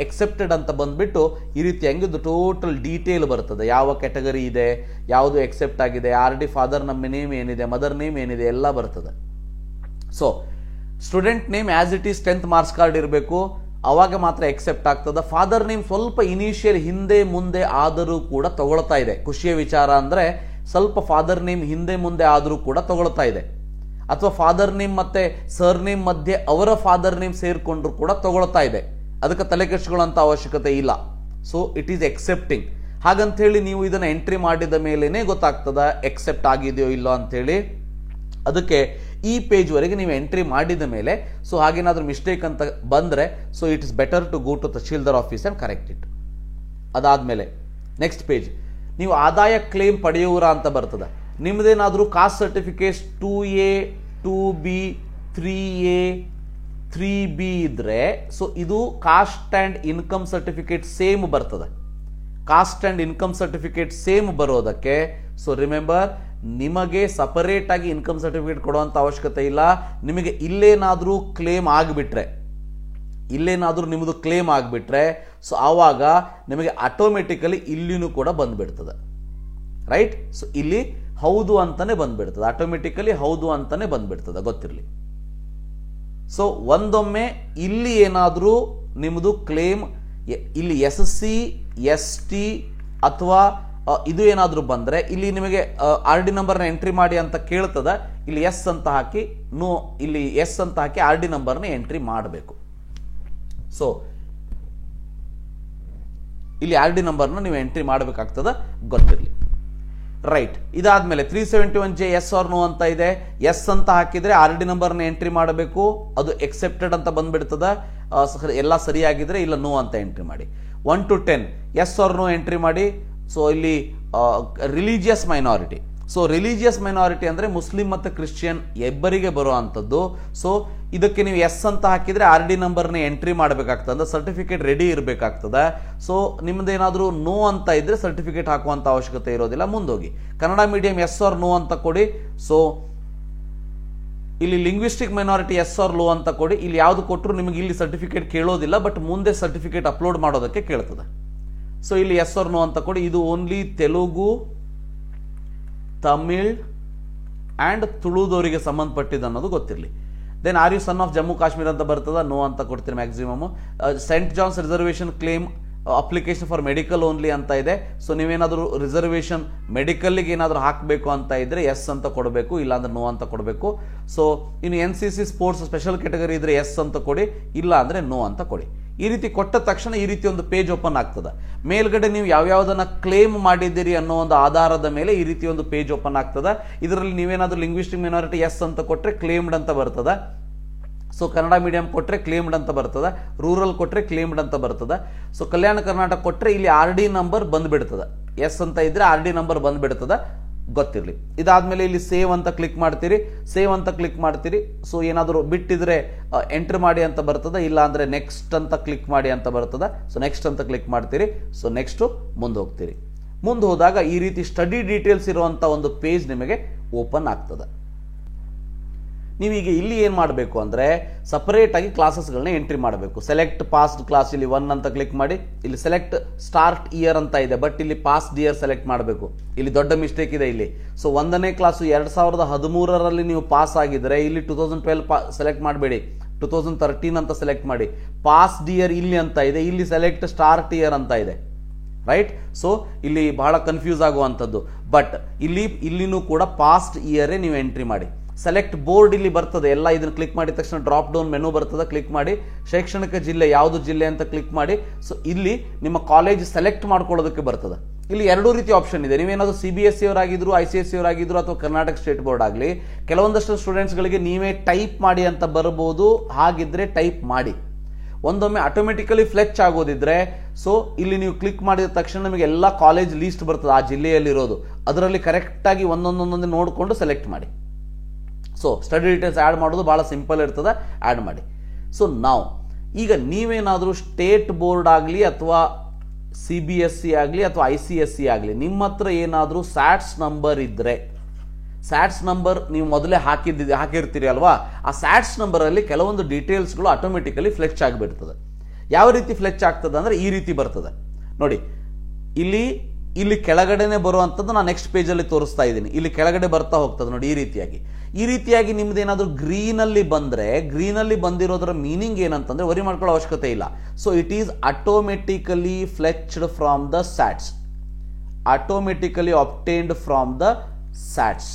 accepted ಅಂತ ಬಂದ್ಬಿಟ್ಟು ಈ ರೀತಿಯಾಗಿ ಒಂದು ಟೋಟಲ್ ಡೀಟೇಲ್ ಬರ್ತದೆ. ಯಾವ ಕ್ಯಾಟಗರಿ ಇದೆ, ಯಾವುದು ಎಕ್ಸೆಪ್ಟ್ ಆಗಿದೆ, ಆರ್ ಡಿ ಫಾದರ್ ನಮ್ಮ ನೇಮ್ ಏನಿದೆ, ಮದರ್ ನೇಮ್ ಏನಿದೆ ಎಲ್ಲ ಬರ್ತದೆ. So student name as it is 10th marks card ಇರಬೇಕು, ಅವಾಗ ಮಾತ್ರ ಎಕ್ಸೆಪ್ಟ್ ಆಗ್ತದೆ. ಫಾದರ್ ನೇಮ್ ಸ್ವಲ್ಪ ಇನಿಷಿಯಲ್ ಹಿಂದೆ ಮುಂದೆ ಆದರೂ ಕೂಡ ತಗೊಳ್ತಾ ಇದೆ. ಖುಷಿಯ ವಿಚಾರ ಅಂದರೆ ಸ್ವಲ್ಪ ಫಾದರ್ ನೇಮ್ ಹಿಂದೆ ಮುಂದೆ ಆದರೂ ಕೂಡ ತಗೊಳ್ತಾ ಇದೆ. ಅಥವಾ ಫಾದರ್ ನೇಮ್ ಮತ್ತೆ ಸರ್ ನೇಮ್ ಮಧ್ಯೆ ಅವರ ಫಾದರ್ ನೇಮ್ ಸೇರ್ಕೊಂಡ್ರು ಕೂಡ ತಗೊಳ್ತಾ ಇದೆ. ಅದಕ್ಕೆ ತಲೆ ಕೆಡಿಸ್ಕೊಳ್ಳೋಂಥ ಅವಶ್ಯಕತೆ ಇಲ್ಲ. So it is accepting. ಹಾಗಂತ ಹೇಳಿ ನೀವು ಇದನ್ನ ಎಂಟ್ರಿ ಮಾಡಿದ ಮೇಲೇನೆ ಗೊತ್ತಾಗ್ತದ ಎಕ್ಸೆಪ್ಟ್ ಆಗಿದೆಯೋ ಇಲ್ಲೋ ಅಂತೇಳಿ. ಅದಕ್ಕೆ ಈ ಪೇಜ್ ವರೆಗೆ ನೀವು ಎಂಟ್ರಿ ಮಾಡಿದ ಮೇಲೆ ಸೊ ಹಾಗೇನಾದ್ರೂ ಮಿಸ್ಟೇಕ್ ಅಂತ ಬಂದ್ರೆ so it is better to go to tahsildar office and correct it. ಅದಾದ್ಮೇಲೆ ನೆಕ್ಸ್ಟ್ ಪೇಜ್, ನೀವು ಆದಾಯ ಕ್ಲೇಮ್ ಪಡೆಯುವರ ಅಂತ ಬರ್ತದೆ. ನಿಮ್ದೇನಾದ್ರೂ caste certificate 2A 2B 3A 3B ಇದ್ರೆ ಸೊ ಇದು caste and income certificate same ಬರ್ತದೆ. Caste and income certificate same ಬರೋದಕ್ಕೆ ಸೊ ರಿಮೆಂಬರ್, ನಿಮಗೆ ಸಪರೇಟ್ ಆಗಿ ಇನ್ಕಮ್ ಸರ್ಟಿಫಿಕೇಟ್ ಕೊಡುವಂತ ಅವಶ್ಯಕತೆ ಇಲ್ಲ. ನಿಮಗೆ ಇಲ್ಲೇನಾದ್ರೂ ಕ್ಲೇಮ್ ನಿಮ್ಮದು ಕ್ಲೇಮ್ ಆಗಿಬಿಟ್ರೆ ಸೊ ಆವಾಗ ನಿಮಗೆ ಆಟೋಮೆಟಿಕಲಿ ಇಲ್ಲಿನೂ ಕೂಡ ಬಂದ್ಬಿಡ್ತದೆ. ರೈಟ್. ಸೊ ಇಲ್ಲಿ ಹೌದು ಅಂತಾನೆ ಬಂದ್ಬಿಡ್ತದೆ, ಆಟೋಮೆಟಿಕಲಿ ಹೌದು ಅಂತಾನೆ ಬಂದ್ಬಿಡ್ತದೆ, ಗೊತ್ತಿರಲಿ. ಸೊ ಒಂದೊಮ್ಮೆ ಇಲ್ಲಿ ಏನಾದರೂ ನಿಮ್ಮದು ಕ್ಲೇಮ್ ಇಲ್ಲಿ SC ST ಅಥವಾ ಇದು ಏನಾದರೂ ಬಂದ್ರೆ ಇಲ್ಲಿ ನಿಮಗೆ ಆರ್ ಡಿ ನಂಬರ್ನ ಎಂಟ್ರಿ ಮಾಡಿ ಅಂತ ಕೇಳ್ತದ. ಇಲ್ಲಿ ಎಸ್ ಅಂತ ಹಾಕಿ ಇಲ್ಲಿ ಎಸ್ ಅಂತ ಹಾಕಿ ಆರ್ ಡಿ ನಂಬರ್ನ ಎಂಟ್ರಿ ಮಾಡಬೇಕು. ಸೊ ಇಲ್ಲಿ ಆರ್ ಡಿ ನಂಬರ್ನ ನೀವು ಎಂಟ್ರಿ ಮಾಡಬೇಕಾಗ್ತದ, ಗೊತ್ತಿರಲಿ. ರೈಟ್. ಇದಾದ್ಮೇಲೆ 371J ಎಸ್ ಆರ್ ನೋ ಅಂತ ಇದೆ. ಎಸ್ ಅಂತ ಹಾಕಿದ್ರೆ ಆರ್ ಡಿ ನಂಬರ್ನ ಎಂಟ್ರಿ ಮಾಡಬೇಕು, ಅದು ಎಕ್ಸೆಪ್ಟೆಡ್ ಅಂತ ಬಂದ್ಬಿಡ್ತದ. ಎಲ್ಲ ಸರಿಯಾಗಿದ್ರೆ ಇಲ್ಲ ನೋ ಅಂತ ಎಂಟ್ರಿ ಮಾಡಿ. 1 to 10 yes or no entry ಮಾಡಿ. ಸೊ ಇಲ್ಲಿ religious minority. So religious minority ಅಂದ್ರೆ ಮುಸ್ಲಿಂ ಮತ್ತು ಕ್ರಿಶ್ಚಿಯನ್ ಇಬ್ಬರಿಗೆ ಬರುವಂಥದ್ದು. ಸೊ ಇದಕ್ಕೆ ನೀವು ಎಸ್ ಅಂತ ಹಾಕಿದ್ರೆ ಆರ್ ಡಿ ನಂಬರ್ನ ಎಂಟ್ರಿ ಮಾಡಬೇಕಾಗ್ತದೆ, ಸರ್ಟಿಫಿಕೇಟ್ ರೆಡಿ ಇರಬೇಕಾಗ್ತದೆ. ಸೊ ನಿಮ್ದೇನಾದ್ರೂ ನೋ ಅಂತ ಇದ್ರೆ ಸರ್ಟಿಫಿಕೇಟ್ ಹಾಕುವಂತ ಅವಶ್ಯಕತೆ ಇರೋದಿಲ್ಲ. ಮುಂದೋಗಿ Kannada medium yes or no ಅಂತ ಕೊಡಿ. ಸೊ ಇಲ್ಲಿ linguistic minority yes or no ಅಂತ ಕೊಡಿ. ಇಲ್ಲಿ ಯಾವ್ದು ಕೊಟ್ಟರು ನಿಮಗೆ ಇಲ್ಲಿ ಸರ್ಟಿಫಿಕೇಟ್ ಕೇಳೋದಿಲ್ಲ, ಬಟ್ ಮುಂದೆ ಸರ್ಟಿಫಿಕೇಟ್ ಅಪ್ಲೋಡ್ ಮಾಡೋದಕ್ಕೆ ಕೇಳ್ತದೆ. ಸೊ ಇಲ್ಲಿ ಎಸ್ ಆರ್ ನೋ ಅಂತ ಕೊಡಿ. ಇದು ಓನ್ಲಿ ತೆಲುಗು, ತಮಿಳ್ ಅಂಡ್ ತುಳುದವರಿಗೆ ಸಂಬಂಧಪಟ್ಟಿದ್ದು ಅನ್ನೋದು ಗೊತ್ತಿರಲಿ. Then are you son of Jammu Kashmir ಅಂತ ಬರ್ತದ, ನೋ ಅಂತ ಕೊಡ್ತೀರಿ maximum. Saint John's reservation claim application for medical only ಅಂತ ಇದೆ. ಸೊ ನೀವೇನಾದರೂ ರಿಸರ್ವೇಷನ್ ಮೆಡಿಕಲ್ಗೆ ಏನಾದರೂ ಹಾಕಬೇಕು ಅಂತ ಇದ್ರೆ ಎಸ್ ಅಂತ ಕೊಡಬೇಕು, ಇಲ್ಲಾಂದ್ರೆ ನೋ ಅಂತ ಕೊಡಬೇಕು. ಸೊ ಇನ್ನು NCC ಸ್ಪೋರ್ಟ್ಸ್ ಸ್ಪೆಷಲ್ ಕ್ಯಾಟಗರಿ ಇದ್ರೆ ಎಸ್ ಅಂತ ಕೊಡಿ, ಇಲ್ಲ ಅಂದ್ರೆ ನೋ ಅಂತ ಕೊಡಿ. ಈ ರೀತಿ ಕೊಟ್ಟ ತಕ್ಷಣ ಈ ರೀತಿ ಒಂದು ಪೇಜ್ ಓಪನ್ ಆಗ್ತದೆ. ಮೇಲ್ಗಡೆ ನೀವು ಯಾವ್ಯಾವುದನ್ನ ಕ್ಲೇಮ್ ಮಾಡಿದ್ದೀರಿ ಅನ್ನೋ ಒಂದು ಆಧಾರದ ಮೇಲೆ ಈ ರೀತಿ ಒಂದು ಪೇಜ್ ಓಪನ್ ಆಗ್ತದೆ. ಇದರಲ್ಲಿ ನೀವೇನಾದ್ರೂ ಲಿಂಗ್ವಿಸ್ಟಿಕ್ ಮೈನಾರಿಟಿ ಎಸ್ ಅಂತ ಕೊಟ್ರೆ ಕ್ಲೇಮ್ಡ್ ಅಂತ ಬರ್ತದೆ. ಸೊ ಕನ್ನಡ ಮೀಡಿಯಂ ಕೊಟ್ರೆ ಕ್ಲೇಮ್ಡ್ ಅಂತ ಬರ್ತದೆ, ರೂರಲ್ ಕೊಟ್ರೆ ಕ್ಲೇಮ್ಡ್ ಅಂತ ಬರ್ತದೆ. ಸೊ ಕಲ್ಯಾಣ ಕರ್ನಾಟಕ ಕೊಟ್ರೆ ಇಲ್ಲಿ ಆರ್ ಡಿ ನಂಬರ್ ಬಂದ್ಬಿಡ್ತದೆ. ಎಸ್ ಅಂತ ಇದ್ರೆ ಆರ್ ಡಿ ನಂಬರ್ ಬಂದ್ಬಿಡ್ತದೆ, ಗೊತ್ತಿರಲಿ. ಇದಾದ್ಮೇಲೆ ಇಲ್ಲಿ ಸೇವ್ ಅಂತ ಕ್ಲಿಕ್ ಮಾಡ್ತೀರಿ. ಸೇವ್ ಅಂತ ಕ್ಲಿಕ್ ಮಾಡ್ತೀರಿ. ಸೊ ಏನಾದರೂ ಬಿಟ್ಟಿದ್ರೆ ಎಂಟರ್ ಮಾಡಿ ಅಂತ ಬರ್ತದೆ, ಇಲ್ಲ ಅಂದ್ರೆ ನೆಕ್ಸ್ಟ್ ಅಂತ ಕ್ಲಿಕ್ ಮಾಡಿ ಅಂತ ಬರ್ತದೆ. ಸೊ ನೆಕ್ಸ್ಟ್ ಅಂತ ಕ್ಲಿಕ್ ಮಾಡ್ತೀರಿ. ಸೊ ನೆಕ್ಸ್ಟ್ ಮುಂದೆ ಹೋಗ್ತೀರಿ. ಮುಂದೆ ಹೋದಾಗ ಈ ರೀತಿ ಸ್ಟಡಿ ಡೀಟೇಲ್ಸ್ ಇರುವಂತ ಒಂದು ಪೇಜ್ ನಿಮಗೆ ಓಪನ್ ಆಗ್ತದೆ. ನೀವೀಗ ಇಲ್ಲಿ ಏನು ಮಾಡಬೇಕು ಅಂದರೆ ಸಪರೇಟ್ ಆಗಿ ಕ್ಲಾಸಸ್ಗಳನ್ನ ಎಂಟ್ರಿ ಮಾಡಬೇಕು. ಸೆಲೆಕ್ಟ್ ಪಾಸ್ಟ್ ಕ್ಲಾಸ್ ಇಲ್ಲಿ 1 ಅಂತ ಕ್ಲಿಕ್ ಮಾಡಿ. ಇಲ್ಲಿ ಸೆಲೆಕ್ಟ್ ಸ್ಟಾರ್ಟ್ ಇಯರ್ ಅಂತ ಇದೆ, ಬಟ್ ಇಲ್ಲಿ ಪಾಸ್ಟ್ ಇಯರ್ ಸೆಲೆಕ್ಟ್ ಮಾಡಬೇಕು. ಇಲ್ಲಿ ದೊಡ್ಡ ಮಿಸ್ಟೇಕ್ ಇದೆ ಇಲ್ಲಿ. ಸೊ 1ನೇ ಕ್ಲಾಸು 2013ರಲ್ಲಿ ನೀವು ಪಾಸ್ ಆಗಿದ್ರೆ ಇಲ್ಲಿ 2012 ಸೆಲೆಕ್ಟ್ ಮಾಡಬೇಡಿ, 2013 ಅಂತ ಸೆಲೆಕ್ಟ್ ಮಾಡಿ. ಪಾಸ್ಟ್ ಇಯರ್ ಇಲ್ಲಿ ಅಂತ ಇದೆ, ಇಲ್ಲಿ ಸೆಲೆಕ್ಟ್ ಸ್ಟಾರ್ಟ್ ಇಯರ್ ಅಂತ ಇದೆ. ರೈಟ್. ಸೊ ಇಲ್ಲಿ ಬಹಳ ಕನ್ಫ್ಯೂಸ್ ಆಗುವಂಥದ್ದು. ಬಟ್ ಇಲ್ಲಿನೂ ಕೂಡ ಪಾಸ್ಟ್ ಇಯರೇ ನೀವು ಎಂಟ್ರಿ ಮಾಡಿ. ಸೆಲೆಕ್ಟ್ ಬೋರ್ಡ್ ಇಲ್ಲಿ ಬರ್ತದೆ, ಎಲ್ಲ ಇದನ್ನು ಕ್ಲಿಕ್ ಮಾಡಿದ ತಕ್ಷಣ ಡ್ರಾಪ್ ಡೌನ್ ಮೆನು ಬರ್ತದೆ, ಕ್ಲಿಕ್ ಮಾಡಿ. ಶೈಕ್ಷಣಿಕ ಜಿಲ್ಲೆ ಯಾವುದು ಜಿಲ್ಲೆ ಅಂತ ಕ್ಲಿಕ್ ಮಾಡಿ. ಸೊ ಇಲ್ಲಿ ನಿಮ್ಮ ಕಾಲೇಜ್ ಸೆಲೆಕ್ಟ್ ಮಾಡ್ಕೊಳ್ಳೋದಕ್ಕೆ ಬರ್ತದೆ. ಇಲ್ಲಿ ಎರಡೂ ರೀತಿ ಆಪ್ಷನ್ ಇದೆ. ನೀವೇನಾದ್ರು CBSE ಅವರಾಗಿದ್ರು, ICSE ಅವರಾಗಿದ್ರು, ಅಥವಾ ಕರ್ನಾಟಕ ಸ್ಟೇಟ್ ಬೋರ್ಡ್ ಆಗಲಿ, ಕೆಲವೊಂದಷ್ಟು ಸ್ಟೂಡೆಂಟ್ಸ್ಗಳಿಗೆ ನೀವೇ ಟೈಪ್ ಮಾಡಿ ಅಂತ ಬರ್ಬೋದು. ಹಾಗಿದ್ರೆ ಟೈಪ್ ಮಾಡಿ. ಒಂದೊಮ್ಮೆ ಆಟೋಮೆಟಿಕಲಿ ಫ್ಲೆಚ್ ಆಗೋದಿದ್ರೆ ಸೊ ಇಲ್ಲಿ ನೀವು ಕ್ಲಿಕ್ ಮಾಡಿದ ತಕ್ಷಣ ನಿಮಗೆ ಎಲ್ಲ ಕಾಲೇಜ್ ಲೀಸ್ಟ್ ಬರ್ತದೆ ಆ ಜಿಲ್ಲೆಯಲ್ಲಿರೋದು. ಅದರಲ್ಲಿ ಕರೆಕ್ಟಾಗಿ ಒಂದೊಂದೊಂದೊಂದೇ ನೋಡಿಕೊಂಡು ಸೆಲೆಕ್ಟ್ ಮಾಡಿ. ಸೊ ಸ್ಟಡಿ ಡೀಟೇಲ್ಸ್ ಆ್ಯಡ್ ಮಾಡೋದು ಭಾಳ ಸಿಂಪಲ್ ಇರ್ತದೆ, ಆ್ಯಡ್ ಮಾಡಿ. ಸೊ ನಾವು ಈಗ ನೀವೇನಾದರೂ ಸ್ಟೇಟ್ ಬೋರ್ಡ್ ಆಗಲಿ ಅಥವಾ CBSE ಆಗಲಿ ಅಥವಾ ICSE ಆಗಲಿ ನಿಮ್ಮ ಹತ್ರ ಏನಾದರೂ ಸ್ಯಾಟ್ಸ್ ನಂಬರ್ ಇದ್ದರೆ, ಸ್ಯಾಟ್ಸ್ ನಂಬರ್ ನೀವು ಮೊದಲೇ ಹಾಕಿರ್ತೀರಿ ಅಲ್ವಾ, ಆ ಸ್ಯಾಟ್ಸ್ ನಂಬರಲ್ಲಿ ಕೆಲವೊಂದು ಡೀಟೇಲ್ಸ್ಗಳು ಆಟೋಮೆಟಿಕಲಿ ಫ್ಲೆಚ್ ಆಗಿಬಿಡ್ತದೆ. ಯಾವ ರೀತಿ ಫ್ಲೆಚ್ ಆಗ್ತದೆ ಅಂದರೆ ಈ ರೀತಿ ಬರ್ತದೆ ನೋಡಿ. ಇಲ್ಲಿ ಕೆಳಗಡೆನೆ ಬರುವಂಥದ್ದು ನಾನು ನೆಕ್ಸ್ಟ್ ಪೇಜಲ್ಲಿ ತೋರಿಸ್ತಾ ಇದ್ದೀನಿ. ಇಲ್ಲಿ ಕೆಳಗಡೆ ಬರ್ತಾ ಹೋಗ್ತದೆ ನೋಡಿ. ಈ ರೀತಿಯಾಗಿ ನಿಮ್ದು ಏನಾದರೂ ಗ್ರೀನಲ್ಲಿ ಬಂದರೆ, ಗ್ರೀನಲ್ಲಿ ಬಂದಿರೋದರ ಮೀನಿಂಗ್ ಏನಂತಂದ್ರೆ ವರಿ ಮಾಡ್ಕೊಳ್ಳೋ ಅವಶ್ಯಕತೆ ಇಲ್ಲ. So it is automatically fetched from the SATS, automatically obtained from the SATS.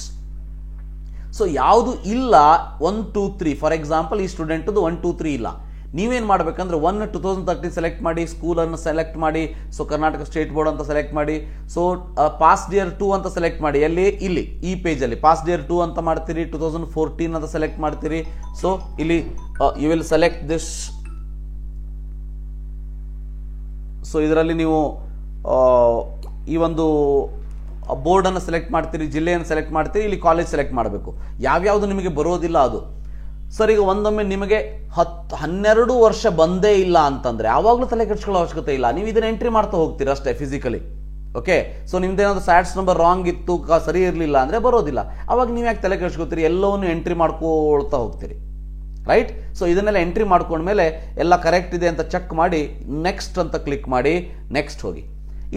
So ಯಾವುದು ಇಲ್ಲ 1 2 3, ಫಾರ್ ಎಕ್ಸಾಂಪಲ್ ಈ ಸ್ಟೂಡೆಂಟ್ದು 1 2 3 ಇಲ್ಲ. ನೀವೇನು ಮಾಡಬೇಕಂದ್ರೆ 1 2013 ಸೆಲೆಕ್ಟ್ ಮಾಡಿ, ಸ್ಕೂಲನ್ನು ಸೆಲೆಕ್ಟ್ ಮಾಡಿ, ಸೊ ಕರ್ನಾಟಕ ಸ್ಟೇಟ್ ಬೋರ್ಡ್ ಅಂತ ಸೆಲೆಕ್ಟ್ ಮಾಡಿ, ಸೊ ಪಾಸ್ಟ್ ಇಯರ್ 2 ಅಂತ ಸೆಲೆಕ್ಟ್ ಮಾಡಿ. ಇಲ್ಲಿ ಈ ಪೇಜಲ್ಲಿ ಪಾಸ್ಟ್ ಇಯರ್ 2 ಅಂತ ಮಾಡ್ತೀರಿ, 2014 ಅಂತ ಸೆಲೆಕ್ಟ್ ಮಾಡ್ತೀರಿ. ಸೊ ಇಲ್ಲಿ you will select this. So ಇದರಲ್ಲಿ ನೀವು ಈ ಒಂದು ಬೋರ್ಡನ್ನು ಸೆಲೆಕ್ಟ್ ಮಾಡ್ತೀರಿ, ಜಿಲ್ಲೆಯನ್ನು ಸೆಲೆಕ್ಟ್ ಮಾಡ್ತೀರಿ, ಇಲ್ಲಿ ಕಾಲೇಜ್ ಸೆಲೆಕ್ಟ್ ಮಾಡಬೇಕು. ಯಾವ್ಯಾವುದು ನಿಮಗೆ ಬರೋದಿಲ್ಲ ಅದು. ಸರ್ ಈಗ ಒಂದೊಮ್ಮೆ ನಿಮಗೆ 12 ವರ್ಷ ಬಂದೇ ಇಲ್ಲ ಅಂತಂದ್ರೆ ಆವಾಗಲೂ ತಲೆ ಕೆಡಿಸ್ಕೊಳ್ಳೋ ಅವಶ್ಯಕತೆ ಇಲ್ಲ. ನೀವು ಇದನ್ನ ಎಂಟ್ರಿ ಮಾಡ್ತಾ ಹೋಗ್ತೀರಾ ಅಷ್ಟೇ ಫಿಸಿಕಲಿ. ಓಕೆ, ಸೊ ನಿಮ್ದೇನಾದ್ರು ಸ್ಯಾಟ್ಸ್ ನಂಬರ್ ರಾಂಗ್ ಇತ್ತು, ಸರಿ ಇರಲಿಲ್ಲ ಅಂದ್ರೆ ಬರೋದಿಲ್ಲ. ಅವಾಗ ನೀವು ಯಾಕೆ ತಲೆ ಕೆಡಿಸ್ಕೊತೀರಿ? ಎಲ್ಲವನ್ನೂ ಎಂಟ್ರಿ ಮಾಡ್ಕೊಳ್ತಾ ಹೋಗ್ತೀರಿ, ರೈಟ್? ಸೊ ಇದನ್ನೆಲ್ಲ ಎಂಟ್ರಿ ಮಾಡ್ಕೊಂಡ್ಮೇಲೆ ಎಲ್ಲ ಕರೆಕ್ಟ್ ಇದೆ ಅಂತ ಚೆಕ್ ಮಾಡಿ ನೆಕ್ಸ್ಟ್ ಅಂತ ಕ್ಲಿಕ್ ಮಾಡಿ, ನೆಕ್ಸ್ಟ್ ಹೋಗಿ.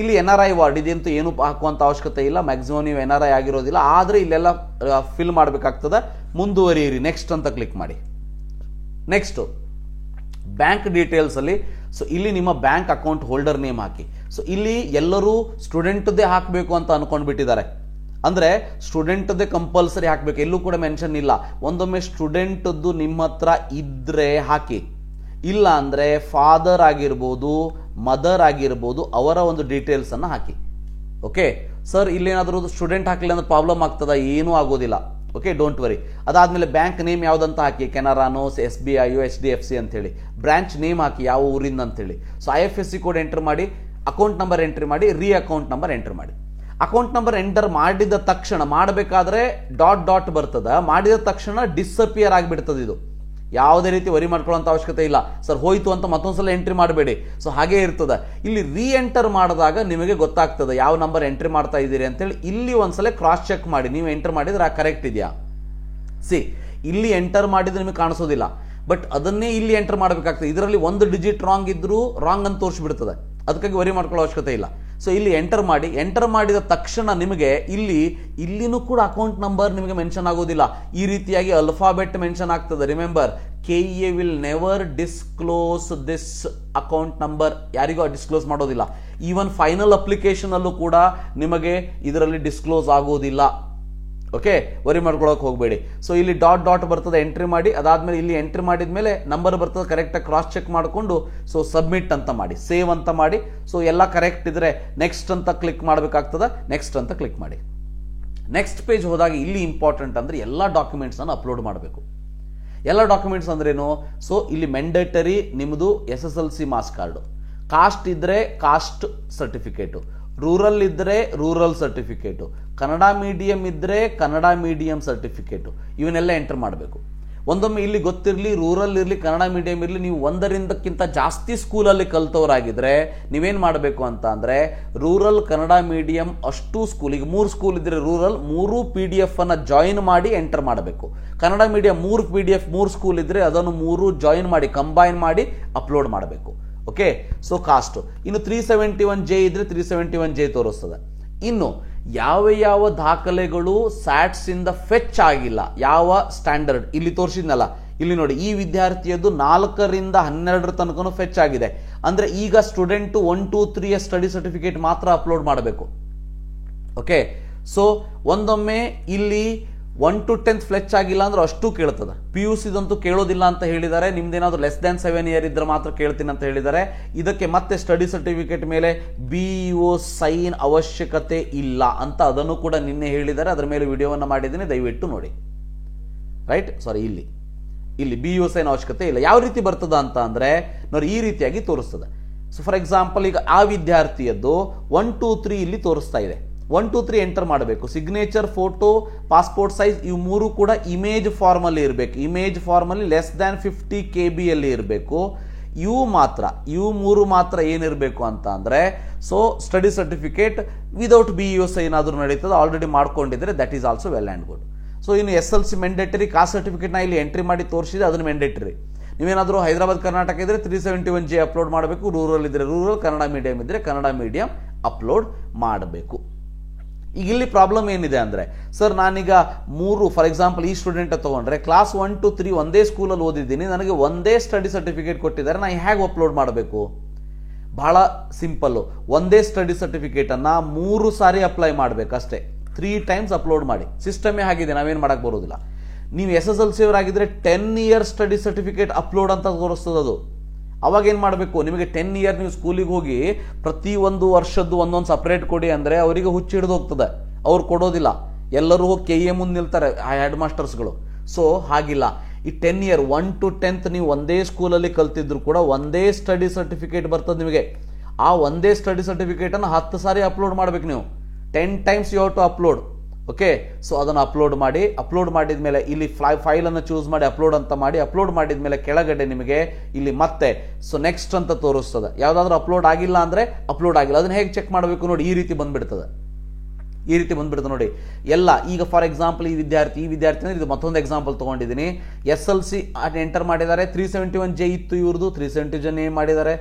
ಇಲ್ಲಿ NRI ವಾರ್ಡ್ ಇದಂತೂ ಏನು ಹಾಕುವಂಥ ಅವಶ್ಯಕತೆ ಇಲ್ಲ, ಮ್ಯಾಕ್ಸಿಮಮ್ ನೀವು NRI ಆಗಿರೋದಿಲ್ಲ. ಆದರೆ ಇಲ್ಲೆಲ್ಲ ಫಿಲ್ ಮಾಡಬೇಕಾಗ್ತದೆ. ಮುಂದುವರಿಯಿರಿ, ನೆಕ್ಸ್ಟ್ ಅಂತ ಕ್ಲಿಕ್ ಮಾಡಿ. ನೆಕ್ಸ್ಟ್ ಬ್ಯಾಂಕ್ ಡೀಟೇಲ್ಸ್ ಅಲ್ಲಿ, ಸೊ ಇಲ್ಲಿ ನಿಮ್ಮ ಬ್ಯಾಂಕ್ ಅಕೌಂಟ್ ಹೋಲ್ಡರ್ ನೇಮ್ ಹಾಕಿ. ಸೊ ಇಲ್ಲಿ ಎಲ್ಲರೂ ಸ್ಟೂಡೆಂಟ್ದೇ ಹಾಕಬೇಕು ಅಂತ ಅನ್ಕೊಂಡ್ಬಿಟ್ಟಿದ್ದಾರೆ. ಅಂದ್ರೆ ಸ್ಟೂಡೆಂಟ್ದೇ ಕಂಪಲ್ಸರಿ ಹಾಕಬೇಕು, ಎಲ್ಲೂ ಕೂಡ ಮೆನ್ಷನ್ ಇಲ್ಲ. ಒಂದೊಮ್ಮೆ ಸ್ಟೂಡೆಂಟ್ದು ನಿಮ್ಮ ಹತ್ರ ಇದ್ರೆ ಹಾಕಿ, ಇಲ್ಲ ಅಂದ್ರೆ ಫಾದರ್ ಆಗಿರ್ಬೋದು, ಮದರ್ ಆಗಿರ್ಬೋದು, ಅವರ ಒಂದು ಡೀಟೇಲ್ಸ್ ಅನ್ನ ಹಾಕಿ. ಓಕೆ ಸರ್, ಇಲ್ಲೇನಾದರೂ ಸ್ಟೂಡೆಂಟ್ ಹಾಕಲಿಲ್ಲ ಅಂದ್ರೆ ಪ್ರಾಬ್ಲಮ್ ಆಗ್ತದ? ಏನೂ ಆಗೋದಿಲ್ಲ. Okay, don't worry. ಅದಾದ್ಮೇಲೆ ಬ್ಯಾಂಕ್ ನೇಮ್ ಯಾವ್ದಂತ ಹಾಕಿ, ಕೆನರಾನೋ, SBI, HDFC ಅಂತ ಹೇಳಿ. ಬ್ರಾಂಚ್ ನೇಮ್ ಹಾಕಿ, ಯಾವ ಊರಿಂದ ಅಂತ ಹೇಳಿ. ಸೊ IFSC ಕೋಡ್ ಎಂಟರ್ ಮಾಡಿ, ಅಕೌಂಟ್ ನಂಬರ್ ಎಂಟ್ರಿ ಮಾಡಿ, ಅಕೌಂಟ್ ನಂಬರ್ ಎಂಟರ್ ಮಾಡಿ. ಅಕೌಂಟ್ ನಂಬರ್ ಎಂಟರ್ ಮಾಡಿದ ತಕ್ಷಣ, ಮಾಡಬೇಕಾದ್ರೆ ಡಾಟ್ ಬರ್ತದ, ಮಾಡಿದ ತಕ್ಷಣ ಡಿಸಪಿಯರ್ ಆಗಿಬಿಡ್ತದೆ. ಇದು ಯಾವುದೇ ರೀತಿ ವರಿ ಮಾಡ್ಕೊಳ್ಳೋಂಥ ಅವಶ್ಯಕತೆ ಇಲ್ಲ. ಸರ್ ಹೋಯ್ತು ಅಂತ ಮತ್ತೊಂದ್ಸಲ ಎಂಟ್ರಿ ಮಾಡಬೇಡಿ. ಸೊ ಹಾಗೇ ಇರ್ತದೆ. ಇಲ್ಲಿ ಎಂಟರ್ ಮಾಡಿದಾಗ ನಿಮಗೆ ಗೊತ್ತಾಗ್ತದೆ ಯಾವ ನಂಬರ್ ಎಂಟ್ರಿ ಮಾಡ್ತಾ ಇದ್ದೀರಿ ಅಂತೇಳಿ. ಇಲ್ಲಿ ಒಂದ್ಸಲ ಕ್ರಾಸ್ ಚೆಕ್ ಮಾಡಿ, ನೀವು ಎಂಟರ್ ಮಾಡಿದ್ರೆ ಕರೆಕ್ಟ್ ಇದೆಯಾ. ಇಲ್ಲಿ ಎಂಟರ್ ಮಾಡಿದ್ರೆ ನಿಮಗೆ ಕಾಣಿಸೋದಿಲ್ಲ, ಬಟ್ ಅದನ್ನೇ ಇಲ್ಲಿ ಎಂಟರ್ ಮಾಡಬೇಕಾಗ್ತದೆ. ಇದರಲ್ಲಿ 1 ಡಿಜಿಟ್ ರಾಂಗ್ ಇದ್ರೂ ರಾಂಗ್ ಅಂತ ತೋರಿಸ್ಬಿಡ್ತದೆ, ಅದಕ್ಕಾಗಿ ವರಿ ಮಾಡ್ಕೊಳ್ಳೋ ಅವಶ್ಯಕತೆ ಇಲ್ಲ. ಸೊ ಇಲ್ಲಿ ಎಂಟರ್ ಮಾಡಿ, ಎಂಟರ್ ಮಾಡಿದ ತಕ್ಷಣ ನಿಮಗೆ ಇಲ್ಲಿನೂ ಕೂಡ ಅಕೌಂಟ್ ನಂಬರ್ ನಿಮಗೆ ಮೆನ್ಷನ್ ಆಗೋದಿಲ್ಲ. ಈ ರೀತಿಯಾಗಿ ಅಲ್ಫಾಬೆಟ್ ಮೆನ್ಷನ್ ಆಗ್ತದೆ. Remember, KEA will never disclose this account number. ಯಾರಿಗೂ ಡಿಸ್ಕ್ಲೋಸ್ ಮಾಡೋದಿಲ್ಲ. ಈವನ್ ಫೈನಲ್ ಅಪ್ಲಿಕೇಶನ್ ಅಲ್ಲೂ ಕೂಡ ನಿಮಗೆ ಇದರಲ್ಲಿ ಡಿಸ್ಕ್ಲೋಸ್ ಆಗೋದಿಲ್ಲ. ಓಕೆ, ವರಿ ಮಾಡ್ಕೊಳಕ್ ಹೋಗಬೇಡಿ. ಸೊ ಇಲ್ಲಿ ಡಾಟ್ ಬರ್ತದೆ, ಎಂಟ್ರಿ ಮಾಡಿ. ಅದಾದ್ಮೇಲೆ ಇಲ್ಲಿ ಎಂಟ್ರಿ ಮಾಡಿದ್ಮೇಲೆ ನಂಬರ್ ಬರ್ತದೆ, ಕರೆಕ್ಟಾಗಿ ಕ್ರಾಸ್ ಚೆಕ್ ಮಾಡಿಕೊಂಡು ಸೊ ಸಬ್ಮಿಟ್ ಅಂತ ಮಾಡಿ, ಸೇವ್ ಅಂತ ಮಾಡಿ. ಸೊ ಎಲ್ಲ ಕರೆಕ್ಟ್ ಇದ್ರೆ ನೆಕ್ಸ್ಟ್ ಅಂತ ಕ್ಲಿಕ್ ಮಾಡಬೇಕಾಗ್ತದೆ. ನೆಕ್ಸ್ಟ್ ಅಂತ ಕ್ಲಿಕ್ ಮಾಡಿ. ನೆಕ್ಸ್ಟ್ ಪೇಜ್ ಹೋದಾಗ ಇಲ್ಲಿ ಇಂಪಾರ್ಟೆಂಟ್ ಅಂದ್ರೆ ಎಲ್ಲ ಡಾಕ್ಯುಮೆಂಟ್ಸ್ ಅನ್ನು ಅಪ್ಲೋಡ್ ಮಾಡಬೇಕು. ಎಲ್ಲ ಡಾಕ್ಯುಮೆಂಟ್ಸ್ ಅಂದ್ರೇನು? ಸೊ ಇಲ್ಲಿ ಮೆಂಡೇಟರಿ ನಿಮ್ಮದು SSLC ಮಾರ್ಕ್ಸ್ ಕಾರ್ಡು, ಕಾಸ್ಟ್ ಇದ್ರೆ ಕಾಸ್ಟ್ ಸರ್ಟಿಫಿಕೇಟು, ರೂರಲ್ ಇದ್ರೆ ರೂರಲ್ ಸರ್ಟಿಫಿಕೇಟು, ಕನ್ನಡ ಮೀಡಿಯಂ ಇದ್ರೆ ಕನ್ನಡ ಮೀಡಿಯಂ ಸರ್ಟಿಫಿಕೇಟು, ಇವನ್ನೆಲ್ಲ ಎಂಟರ್ ಮಾಡಬೇಕು. ಒಂದೊಮ್ಮೆ ಇಲ್ಲಿ ಗೊತ್ತಿರಲಿ, ರೂರಲ್ ಇರಲಿ ಕನ್ನಡ ಮೀಡಿಯಂ ಇರಲಿ, ನೀವು 1ರಿಂದಕ್ಕಿಂತ ಜಾಸ್ತಿ ಸ್ಕೂಲಲ್ಲಿ ಕಲ್ತವರಾಗಿದ್ರೆ ನೀವೇನು ಮಾಡಬೇಕು ಅಂತ ಅಂದರೆ, ರೂರಲ್ ಕನ್ನಡ ಮೀಡಿಯಂ ಅಷ್ಟು ಸ್ಕೂಲ್, ಈಗ 3 ಸ್ಕೂಲ್ ಇದ್ರೆ ರೂರಲ್ 3 PDF ಅನ್ನು ಜಾಯಿನ್ ಮಾಡಿ ಎಂಟರ್ ಮಾಡಬೇಕು. ಕನ್ನಡ ಮೀಡಿಯಂ 3 PDF 3 ಸ್ಕೂಲ್ ಇದ್ರೆ ಅದನ್ನು 3 ಜಾಯಿನ್ ಮಾಡಿ ಕಂಬೈನ್ ಮಾಡಿ ಅಪ್ಲೋಡ್ ಮಾಡಬೇಕು. ಓಕೆ, ಸೊ ಕಾಸ್ಟ್ ಇನ್ನು 371J ಇದ್ರೆ 371J ತೋರಿಸ್ತದೆ. ಇನ್ನು ಯಾವ ದಾಖಲೆಗಳು ಸ್ಯಾಟ್ಸ್ ಇಂದ ಫೆಚ್ ಆಗಿಲ್ಲ, ಯಾವ ಸ್ಟ್ಯಾಂಡರ್ಡ್ ಇಲ್ಲಿ ತೋರಿಸಿದ್ನಲ್ಲ, ಇಲ್ಲಿ ನೋಡಿ ಈ ವಿದ್ಯಾರ್ಥಿಯದ್ದು 4ರಿಂದ 12 ತನಕ ಫೆಚ್ ಆಗಿದೆ. ಅಂದ್ರೆ ಈಗ ಸ್ಟೂಡೆಂಟ್ 1 2 3 ಸ್ಟಡಿ ಸರ್ಟಿಫಿಕೇಟ್ ಮಾತ್ರ ಅಪ್ಲೋಡ್ ಮಾಡಬೇಕು. ಓಕೆ, ಸೊ ಒಂದೊಮ್ಮೆ ಇಲ್ಲಿ 1 to 10th ಫ್ಲೆಚ್ ಆಗಿಲ್ಲ ಅಂದ್ರೆ ಅಷ್ಟು ಕೇಳ್ತದೆ. PUC ದಂತೂ ಕೇಳೋದಿಲ್ಲ ಅಂತ ಹೇಳಿದ್ದಾರೆ. ನಿಮ್ದೇನಾದ್ರು ಲೆಸ್ ದ್ಯಾನ್ 7 ಇಯರ್ ಇದ್ರೆ ಮಾತ್ರ ಕೇಳ್ತೀನಿ ಅಂತ ಹೇಳಿದ್ದಾರೆ. ಇದಕ್ಕೆ ಮತ್ತೆ ಸ್ಟಡಿ ಸರ್ಟಿಫಿಕೇಟ್ ಮೇಲೆ BEO ಸೈನ್ ಅವಶ್ಯಕತೆ ಇಲ್ಲ ಅಂತ ಅದನ್ನು ಕೂಡ ನಿನ್ನೆ ಹೇಳಿದ್ದಾರೆ. ಅದರ ಮೇಲೆ ವಿಡಿಯೋವನ್ನು ಮಾಡಿದ್ದೀನಿ, ದಯವಿಟ್ಟು ನೋಡಿ. ರೈಟ್, ಸಾರಿ, ಇಲ್ಲಿ BEO ಸೈನ್ ಅವಶ್ಯಕತೆ ಇಲ್ಲ. ಯಾವ ರೀತಿ ಬರ್ತದ ಅಂತ ಅಂದ್ರೆ ನೋಡಿ ಈ ರೀತಿಯಾಗಿ ತೋರಿಸ್ತದೆ. ಸೊ ಫಾರ್ ಎಕ್ಸಾಂಪಲ್ ಈಗ ಆ ವಿದ್ಯಾರ್ಥಿಯದ್ದು 1 2 3 ಇಲ್ಲಿ ತೋರಿಸ್ತಾ ಇದೆ. 1 2 3 ಎಂಟರ್ ಮಾಡಬೇಕು. ಸಿಗ್ನೇಚರ್, ಫೋಟೋ, ಪಾಸ್ಪೋರ್ಟ್ ಸೈಜ್ ಇವು 3 ಕೂಡ ಇಮೇಜ್ ಫಾರ್ಮ್ ಅಲ್ಲಿ ಇರಬೇಕು. ಇಮೇಜ್ ಫಾರ್ಮ್ ಅಲ್ಲಿ ಲೆಸ್ ದ್ಯಾನ್ 50 KB ಅಲ್ಲಿ ಇರಬೇಕು. ಇವು ಮೂರು ಮಾತ್ರ ಏನಿರಬೇಕು ಅಂತ ಅಂದರೆ, so study certificate without BEOS ಏನಾದರೂ ನಡೀತದೆ, ಆಲ್ರೆಡಿ ಮಾಡ್ಕೊಂಡಿದ್ರೆ that is also well and good. So ಇನ್ನು SLC ಮೆಂಡೇಟರಿ, ಕಾಸ್ಟ್ ಸರ್ಟಿಫಿಕೇಟ್ನ ಇಲ್ಲಿ ಎಂಟ್ರಿ ಮಾಡಿ ತೋರಿಸಿದೆ, ಅದನ್ನು ಮೆಂಡೇಟರಿ. ನೀವೇನಾದರೂ ಹೈದರಾಬಾದ್ ಕರ್ನಾಟಕ ಇದ್ದರೆ 371J ಅಪ್ಲೋಡ್ ಮಾಡಬೇಕು, ರೂರಲ್ ಇದ್ದರೆ ರೂರಲ್, ಕನ್ನಡ ಮೀಡಿಯಂ ಇದ್ದರೆ ಕನ್ನಡ ಮೀಡಿಯಂ ಅಪ್ಲೋಡ್ ಮಾಡಬೇಕು. ಈಗ ಇಲ್ಲಿ ಪ್ರಾಬ್ಲಮ್ ಏನಿದೆ ಅಂದರೆ, ಸರ್ ನಾನೀಗ ಫಾರ್ ಎಕ್ಸಾಂಪಲ್ ಈ ಸ್ಟೂಡೆಂಟ್ ತಗೊಂಡ್ರೆ ಕ್ಲಾಸ್ 1 to 3 ಒಂದೇ ಸ್ಕೂಲಲ್ಲಿ ಓದಿದ್ದೀನಿ, ನನಗೆ ಒಂದೇ ಸ್ಟಡಿ ಸರ್ಟಿಫಿಕೇಟ್ ಕೊಟ್ಟಿದ್ದಾರೆ, ನಾನು ಹೇಗೆ ಅಪ್ಲೋಡ್ ಮಾಡಬೇಕು? ಬಹಳ ಸಿಂಪಲ್ಲು. ಒಂದೇ ಸ್ಟಡಿ ಸರ್ಟಿಫಿಕೇಟನ್ನು 3 ಸಾರಿ ಅಪ್ಲೈ ಮಾಡಬೇಕಷ್ಟೇ, 3 times ಅಪ್ಲೋಡ್ ಮಾಡಿ. ಸಿಸ್ಟಮೇ ಆಗಿದೆ, ನಾವೇನು ಮಾಡೋಕ್ಕೆ ಬರೋದಿಲ್ಲ. ನೀವು SSLC ಅವರಾಗಿದ್ದರೆ 10 years study certificate upload ಅಂತ ತೋರಿಸ್ತದೆ ಅದು. ಅವಾಗ ಏನು ಮಾಡಬೇಕು, ನಿಮಗೆ 10 year ನೀವು ಸ್ಕೂಲಿಗೆ ಹೋಗಿ ಪ್ರತಿ ಒಂದು ವರ್ಷದ್ದು ಒಂದೊಂದು ಸಪ್ರೇಟ್ ಕೊಡಿ ಅಂದರೆ ಅವರಿಗೆ ಹುಚ್ಚು ಹಿಡಿದು ಹೋಗ್ತದೆ, ಅವ್ರು ಕೊಡೋದಿಲ್ಲ. ಎಲ್ಲರೂ ಹೋಗಿ KA ಮುಂದೆ ನಿಲ್ತಾರೆ ಹೆಡ್ ಮಾಸ್ಟರ್ಸ್ಗಳು. ಸೊ ಹಾಗಿಲ್ಲ, ಈ 10 year 1 to 10th ನೀವು ಒಂದೇ ಸ್ಕೂಲಲ್ಲಿ ಕಲ್ತಿದ್ರು ಕೂಡ ಒಂದೇ ಸ್ಟಡಿ ಸರ್ಟಿಫಿಕೇಟ್ ಬರ್ತದೆ ನಿಮಗೆ. ಆ ಒಂದೇ ಸ್ಟಡಿ ಸರ್ಟಿಫಿಕೇಟನ್ನು 10 ಸಾರಿ ಅಪ್ಲೋಡ್ ಮಾಡಬೇಕು ನೀವು. 10 times you have to upload. Okay, so ಅದನ್ನು ಅಪ್ಲೋಡ್ ಮಾಡಿದ ಮೇಲೆ ಇಲ್ಲಿ ಫೈಲನ್ನು ಚೂಸ್ ಮಾಡಿ ಅಪ್ಲೋಡ್ ಅಂತ ಮಾಡಿ, ಅಪ್ಲೋಡ್ ಮಾಡಿದ ಮೇಲೆ ಕೆಳಗಡೆ ನಿಮಗೆ ಇಲ್ಲಿ ಮತ್ತೆ ಸೊ ನೆಕ್ಸ್ಟ್ ಅಂತ ತೋರಿಸ್ತದೆ. ಯಾವುದಾದ್ರೂ ಅಪ್ಲೋಡ್ ಆಗಿಲ್ಲ ಅಂದರೆ ಅಪ್ಲೋಡ್ ಆಗಿಲ್ಲ, ಅದನ್ನು ಹೇಗೆ ಚೆಕ್ ಮಾಡಬೇಕು ನೋಡಿ, ಈ ರೀತಿ ಬಂದ್ಬಿಡ್ತದೆ ನೋಡಿ ಎಲ್ಲ. ಈಗ ಫಾರ್ ಎಕ್ಸಾಂಪಲ್ ಈ ವಿದ್ಯಾರ್ಥಿ ಅಂದರೆ ಇದು ಮತ್ತೊಂದು ಎಕ್ಸಾಂಪಲ್ ತೊಗೊಂಡಿದ್ದೀನಿ. SLC ಎಂಟರ್ ಮಾಡಿದ್ದಾರೆ, 371J ಇತ್ತು ಇವ್ರದ್ದು, 371J ಮಾಡಿದ್ದಾರೆ,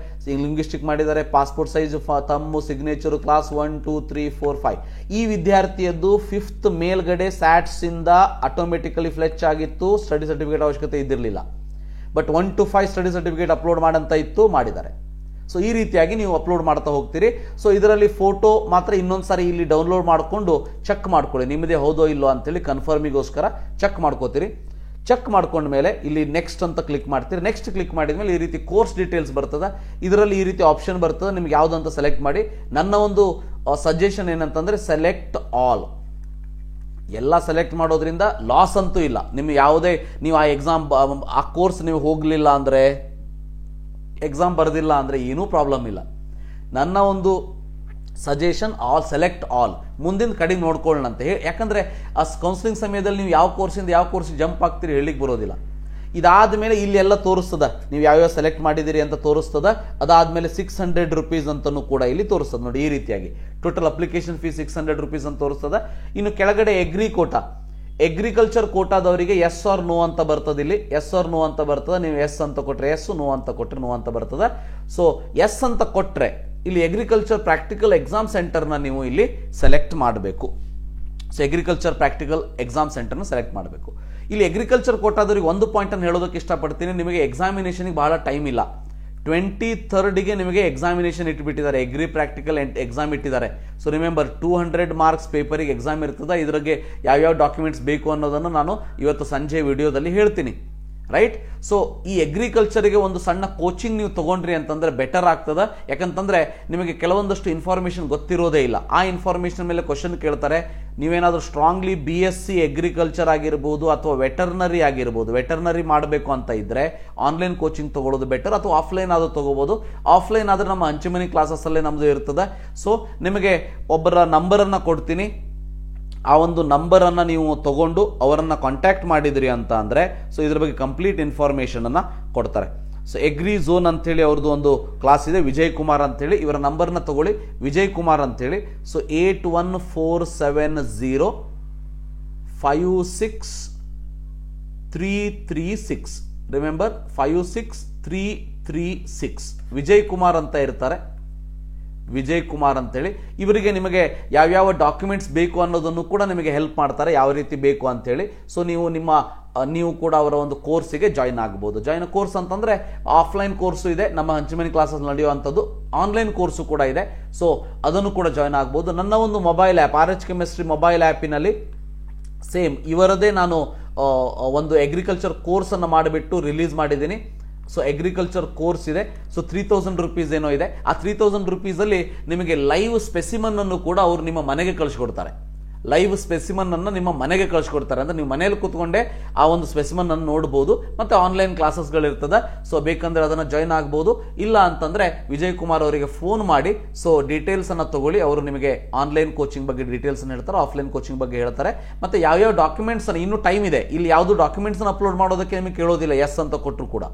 ಲಿಂಗ್ವಿಸ್ಟಿಕ್ ಮಾಡಿದ್ದಾರೆ, passport size, thumb, signature, class 1 2 3 4 5. ಈ ವಿದ್ಯಾರ್ಥಿಯದ್ದು 5th ಮೇಲ್ಗಡೆ SATS ಇಂದ ಆಟೋಮೆಟಿಕಲಿ ಫ್ಲೆಚ್ ಆಗಿತ್ತು, ಸ್ಟಡಿ ಸರ್ಟಿಫಿಕೇಟ್ ಅವಶ್ಯಕತೆ ಇದ್ದಿರಲಿಲ್ಲ. But 1 to 5 study certificate upload ಮಾಡಂತ ಇತ್ತು, ಮಾಡಿದ್ದಾರೆ. ಸೊ ಈ ರೀತಿಯಾಗಿ ನೀವು ಅಪ್ಲೋಡ್ ಮಾಡ್ತಾ ಹೋಗ್ತೀರಿ. ಸೊ ಇದರಲ್ಲಿ ಫೋಟೋ ಮಾತ್ರ ಇನ್ನೊಂದು ಸಾರಿ ಇಲ್ಲಿ ಡೌನ್ಲೋಡ್ ಮಾಡಿಕೊಂಡು ಚೆಕ್ ಮಾಡ್ಕೊಳ್ಳಿ, ನಿಮ್ಮದೇ ಹೌದೋ ಇಲ್ಲೋ ಅಂತೇಳಿ ಕನ್ಫರ್ಮಿಗೋಸ್ಕರ ಚೆಕ್ ಮಾಡ್ಕೋತೀರಿ. ಚೆಕ್ ಮಾಡ್ಕೊಂಡ ಮೇಲೆ ಇಲ್ಲಿ ನೆಕ್ಸ್ಟ್ ಅಂತ ಕ್ಲಿಕ್ ಮಾಡ್ತೀರಿ. ನೆಕ್ಸ್ಟ್ ಕ್ಲಿಕ್ ಮಾಡಿದ ಮೇಲೆ ಈ ರೀತಿ ಕೋರ್ಸ್ ಡೀಟೇಲ್ಸ್ ಬರ್ತದೆ. ಇದರಲ್ಲಿ ಈ ರೀತಿ ಆಪ್ಷನ್ ಬರ್ತದೆ, ನಿಮ್ಗೆ ಯಾವುದಂತ ಸೆಲೆಕ್ಟ್ ಮಾಡಿ. ನನ್ನ ಒಂದು ಸಜೆಷನ್ ಏನಂತಂದರೆ ಸೆಲೆಕ್ಟ್ ಆಲ್. ಎಲ್ಲ ಸೆಲೆಕ್ಟ್ ಮಾಡೋದ್ರಿಂದ ಲಾಸ್ ಅಂತೂ ಇಲ್ಲ. ನಿಮ್ಗೆ ಯಾವುದೇ ನೀವು ಆ ಕೋರ್ಸ್ ನೀವು ಹೋಗಲಿಲ್ಲ ಅಂದರೆ, ಎಕ್ಸಾಮ್ ಬರೆದಿಲ್ಲ ಅಂದರೆ ಏನೂ ಪ್ರಾಬ್ಲಮ್ ಇಲ್ಲ. ನನ್ನ ಒಂದು ಸಜೆಷನ್ ಸೆಲೆಕ್ಟ್ ಆಲ್. ಮುಂದಿನ ಕಡೆ ನೋಡ್ಕೊಳ್ಳೋಣಂತೆ. ಯಾಕಂದರೆ ಆ ಕೌನ್ಸಿಲಿಂಗ್ ಸಮಯದಲ್ಲಿ ನೀವು ಯಾವ ಕೋರ್ಸಿಂದ ಯಾವ ಕೋರ್ಸಿಗೆ ಜಂಪ್ ಆಗ್ತೀರಿ ಹೇಳಲಿಕ್ಕೆ ಬರೋದಿಲ್ಲ. ಇದಾದ ಮೇಲೆ ಇಲ್ಲಿ ಎಲ್ಲ ತೋರಿಸ್ತದೆ, ನೀವು ಯಾವ್ಯಾವ ಸೆಲೆಕ್ಟ್ ಮಾಡಿದ್ದೀರಿ ಅಂತ ತೋರಿಸ್ತದೆ. ಅದಾದಮೇಲೆ 600 rupees ಅಂತಲೂ ಕೂಡ ಇಲ್ಲಿ ತೋರಿಸ್ತದೆ ನೋಡಿ. ಈ ರೀತಿಯಾಗಿ ಟೋಟಲ್ ಅಪ್ಲಿಕೇಶನ್ ಫೀಸ್ 600 rupees ಅಂತ ತೋರಿಸ್ತದೆ. ಇನ್ನು ಕೆಳಗಡೆ ಅಗ್ರಿಕಲ್ಚರ್ ಕೋಟಾದವರಿಗೆ ಎಸ್ ಆರ್ ನೋ ಅಂತ ಬರ್ತದೆ. ಇಲ್ಲಿ ಎಸ್ ಆರ್ ನೋ ಅಂತ ಬರ್ತದೆ. ನೀವು ಎಸ್ ಅಂತ ಕೊಟ್ಟರೆ ಎಸ್, ನೋ ಅಂತ ಕೊಟ್ಟರೆ ನೋ ಅಂತ ಬರ್ತದೆ. ಸೊ ಎಸ್ ಅಂತ ಕೊಟ್ಟರೆ ಇಲ್ಲಿ ಅಗ್ರಿಕಲ್ಚರ್ ಪ್ರಾಕ್ಟಿಕಲ್ ಎಕ್ಸಾಮ್ ಸೆಂಟರ್ನ ನೀವು ಇಲ್ಲಿ ಸೆಲೆಕ್ಟ್ ಮಾಡಬೇಕು. ಸೊ ಅಗ್ರಿಕಲ್ಚರ್ ಪ್ರಾಕ್ಟಿಕಲ್ ಎಕ್ಸಾಮ್ ಸೆಂಟರ್ನ ಸೆಲೆಕ್ಟ್ ಮಾಡಬೇಕು. ಇಲ್ಲಿ ಅಗ್ರಿಕಲ್ಚರ್ ಕೋಟಾದವರಿಗೆ ಒಂದು ಪಾಯಿಂಟನ್ನು ಹೇಳೋದಕ್ಕೆ ಇಷ್ಟಪಡ್ತೀನಿ. ನಿಮಗೆ ಎಕ್ಸಾಮಿನೇಷನ್ಗೆ ಬಹಳ ಟೈಮ್ ಇಲ್ಲ. 23rd ನಿಮಗೆ ಎಕ್ಸಾಮಿನೇಷನ್ ಇಟ್ಬಿಟ್ಟಿದ್ದಾರೆ, ಎಗ್ರಿ ಪ್ರಾಕ್ಟಿಕಲ್ ಎಕ್ಸಾಮ್ ಇಟ್ಟಿದ್ದಾರೆ. ಸೊ ರಿಮೆಂಬರ್ 200 marks ಪೇಪರಿಗೆ ಎಕ್ಸಾಮ್ ಇರ್ತದೆ. ಇದರಿಗೆ ಯಾವ್ಯಾವ ಡಾಕ್ಯುಮೆಂಟ್ಸ್ ಬೇಕು ಅನ್ನೋದನ್ನು ನಾನು ಇವತ್ತು ಸಂಜೆ ವಿಡಿಯೋದಲ್ಲಿ ಹೇಳ್ತೀನಿ. ರೈಟ್. ಸೊ ಈ ಅಗ್ರಿಕಲ್ಚರ್ಗೆ ಒಂದು ಸಣ್ಣ ಕೋಚಿಂಗ್ ನೀವು ತಗೊಂಡ್ರಿ ಅಂತಂದ್ರೆ ಬೆಟರ್ ಆಗ್ತದೆ. ಯಾಕಂತಂದ್ರೆ ನಿಮಗೆ ಕೆಲವೊಂದಷ್ಟು ಇನ್ಫಾರ್ಮೇಶನ್ ಗೊತ್ತಿರೋದೇ ಇಲ್ಲ. ಆ ಇನ್ಫಾರ್ಮೇಶನ್ ಮೇಲೆ ಕ್ವಶನ್ ಕೇಳ್ತಾರೆ. ನೀವೇನಾದರೂ ಸ್ಟ್ರಾಂಗ್ಲಿ BSc ಅಗ್ರಿಕಲ್ಚರ್ ಆಗಿರ್ಬೋದು ಅಥವಾ ವೆಟರ್ನರಿ ಮಾಡಬೇಕು ಅಂತ ಇದ್ರೆ ಆನ್ಲೈನ್ ಕೋಚಿಂಗ್ ತಗೊಳ್ಳೋದು ಬೆಟರ್, ಅಥವಾ ಆಫ್ಲೈನ್ ಆದರೂ ತಗೋಬಹುದು. ಆಫ್ಲೈನ್ ಆದರೆ ನಮ್ಮ ಹಂಚಿಮನಿ ಕ್ಲಾಸಸ್ಸಲ್ಲೇ ನಮ್ಮದು ಇರ್ತದೆ. ಸೊ ನಿಮಗೆ ಒಬ್ಬರ ನಂಬರನ್ನು ಕೊಡ್ತೀನಿ. ಆ ಒಂದು ನಂಬರನ್ನು ನೀವು ತಗೊಂಡು ಅವರನ್ನು ಕಾಂಟ್ಯಾಕ್ಟ್ ಮಾಡಿದ್ರಿ ಅಂತ ಅಂದರೆ ಸೊ ಇದ್ರ ಬಗ್ಗೆ ಕಂಪ್ಲೀಟ್ ಇನ್ಫಾರ್ಮೇಷನನ್ನು ಕೊಡ್ತಾರೆ. ಸೊ ಎಗ್ರಿ ಝೋನ್ ಅಂತೇಳಿ ಅವ್ರದ್ದು ಒಂದು ಕ್ಲಾಸ್ ಇದೆ, ವಿಜಯ್ ಕುಮಾರ್ ಅಂತೇಳಿ. ಇವರ ನಂಬರ್ನ ತಗೊಳ್ಳಿ, ವಿಜಯ್ ಕುಮಾರ್ ಅಂತೇಳಿ. ಸೊ 8147056336. ರಿಮೆಂಬರ್ 56336. ವಿಜಯ್ ಕುಮಾರ್ ಅಂತ ಇರ್ತಾರೆ, ವಿಜಯ್ ಕುಮಾರ್ ಅಂತೇಳಿ. ಇವರಿಗೆ ನಿಮಗೆ ಯಾವ್ಯಾವ ಡಾಕ್ಯುಮೆಂಟ್ಸ್ ಬೇಕು ಅನ್ನೋದನ್ನು ಕೂಡ ನಿಮಗೆ ಹೆಲ್ಪ್ ಮಾಡ್ತಾರೆ, ಯಾವ ರೀತಿ ಬೇಕು ಅಂತೇಳಿ. ಸೊ ನೀವು ಕೂಡ ಅವರ ಒಂದು ಕೋರ್ಸಿಗೆ ಜಾಯಿನ್ ಆಗ್ಬೋದು. ಕೋರ್ಸ್ ಅಂತಂದರೆ ಆಫ್ಲೈನ್ ಕೋರ್ಸು ಇದೆ, ನಮ್ಮ ಹಂಚಿಮನಿ ಕ್ಲಾಸಸ್ ನಡೆಯುವಂಥದ್ದು. ಆನ್ಲೈನ್ ಕೋರ್ಸು ಕೂಡ ಇದೆ. ಸೊ ಅದನ್ನು ಕೂಡ ಜಾಯಿನ್ ಆಗ್ಬೋದು. ನನ್ನ ಒಂದು mobile app RH chemistry mobile ಆ್ಯಪಿನಲ್ಲಿ ಸೇಮ್ ಇವರದೇ ನಾನು ಒಂದು ಅಗ್ರಿಕಲ್ಚರ್ ಕೋರ್ಸನ್ನು ಮಾಡಿಬಿಟ್ಟು ರಿಲೀಸ್ ಮಾಡಿದ್ದೀನಿ. ಸೊ ಅಗ್ರಿಕಲ್ಚರ್ ಕೋರ್ಸ್ ಇದೆ. ಸೊ 3000 rupees ಏನೋ ಇದೆ. ಆ 3000 rupees ಅಲ್ಲಿ ನಿಮಗೆ ಲೈವ್ ಸ್ಪೆಸಿಮನ್ ಅನ್ನು ಕೂಡ ಅವರು ನಿಮ್ಮ ಮನೆಗೆ ಕಳಿಸ್ಕೊಡ್ತಾರೆ. ಲೈವ್ ಸ್ಪೆಸಿಮನ್ ಅನ್ನು ನಿಮ್ಮ ಮನೆಗೆ ಕಳಿಸ್ಕೊಡ್ತಾರೆ. ಅಂದ್ರೆ ನೀವು ಮನೆಯಲ್ಲಿ ಕೂತ್ಕೊಂಡೆ ಆ ಒಂದು ಸ್ಪೆಸಿಮನ್ ಅನ್ನು ನೋಡಬಹುದು. ಮತ್ತೆ ಆನ್ಲೈನ್ ಕ್ಲಾಸಸ್ಗಳಿರ್ತದೆ. ಸೊ ಬೇಕಂದ್ರೆ ಅದನ್ನು ಜಾಯಿನ್ ಆಗ್ಬೋದು. ಇಲ್ಲ ಅಂತಂದ್ರೆ ವಿಜಯ್ ಕುಮಾರ್ ಅವರಿಗೆ ಫೋನ್ ಮಾಡಿ ಸೊ ಡೀಟೇಲ್ಸ್ ಅನ್ನು ತಗೊಳ್ಳಿ. ಅವರು ನಿಮಗೆ ಆನ್ಲೈನ್ ಕೋಚಿಂಗ್ ಬಗ್ಗೆ ಡೀಟೇಲ್ಸ್ ಅನ್ನು ಹೇಳ್ತಾರೆ, ಆಫ್ಲೈನ್ ಕೋಚಿಂಗ್ ಬಗ್ಗೆ ಹೇಳ್ತಾರೆ. ಮತ್ತೆ ಯಾವ್ಯಾವ ಡಾಕ್ಯುಮೆಂಟ್ಸ್ ಅನ್ನು, ಇನ್ನೂ ಟೈಮ್ ಇದೆ, ಇಲ್ಲಿ ಯಾವುದು ಡಾಕ್ಯುಮೆಂಟ್ಸ್ ಅನ್ನು ಅಪ್ಲೋಡ್ ಮಾಡೋದಕ್ಕೆ ನಿಮಗೆ ಕೇಳೋದಿಲ್ಲ ಎಸ್ ಅಂತ ಕೊಟ್ಟರು ಕೂಡ.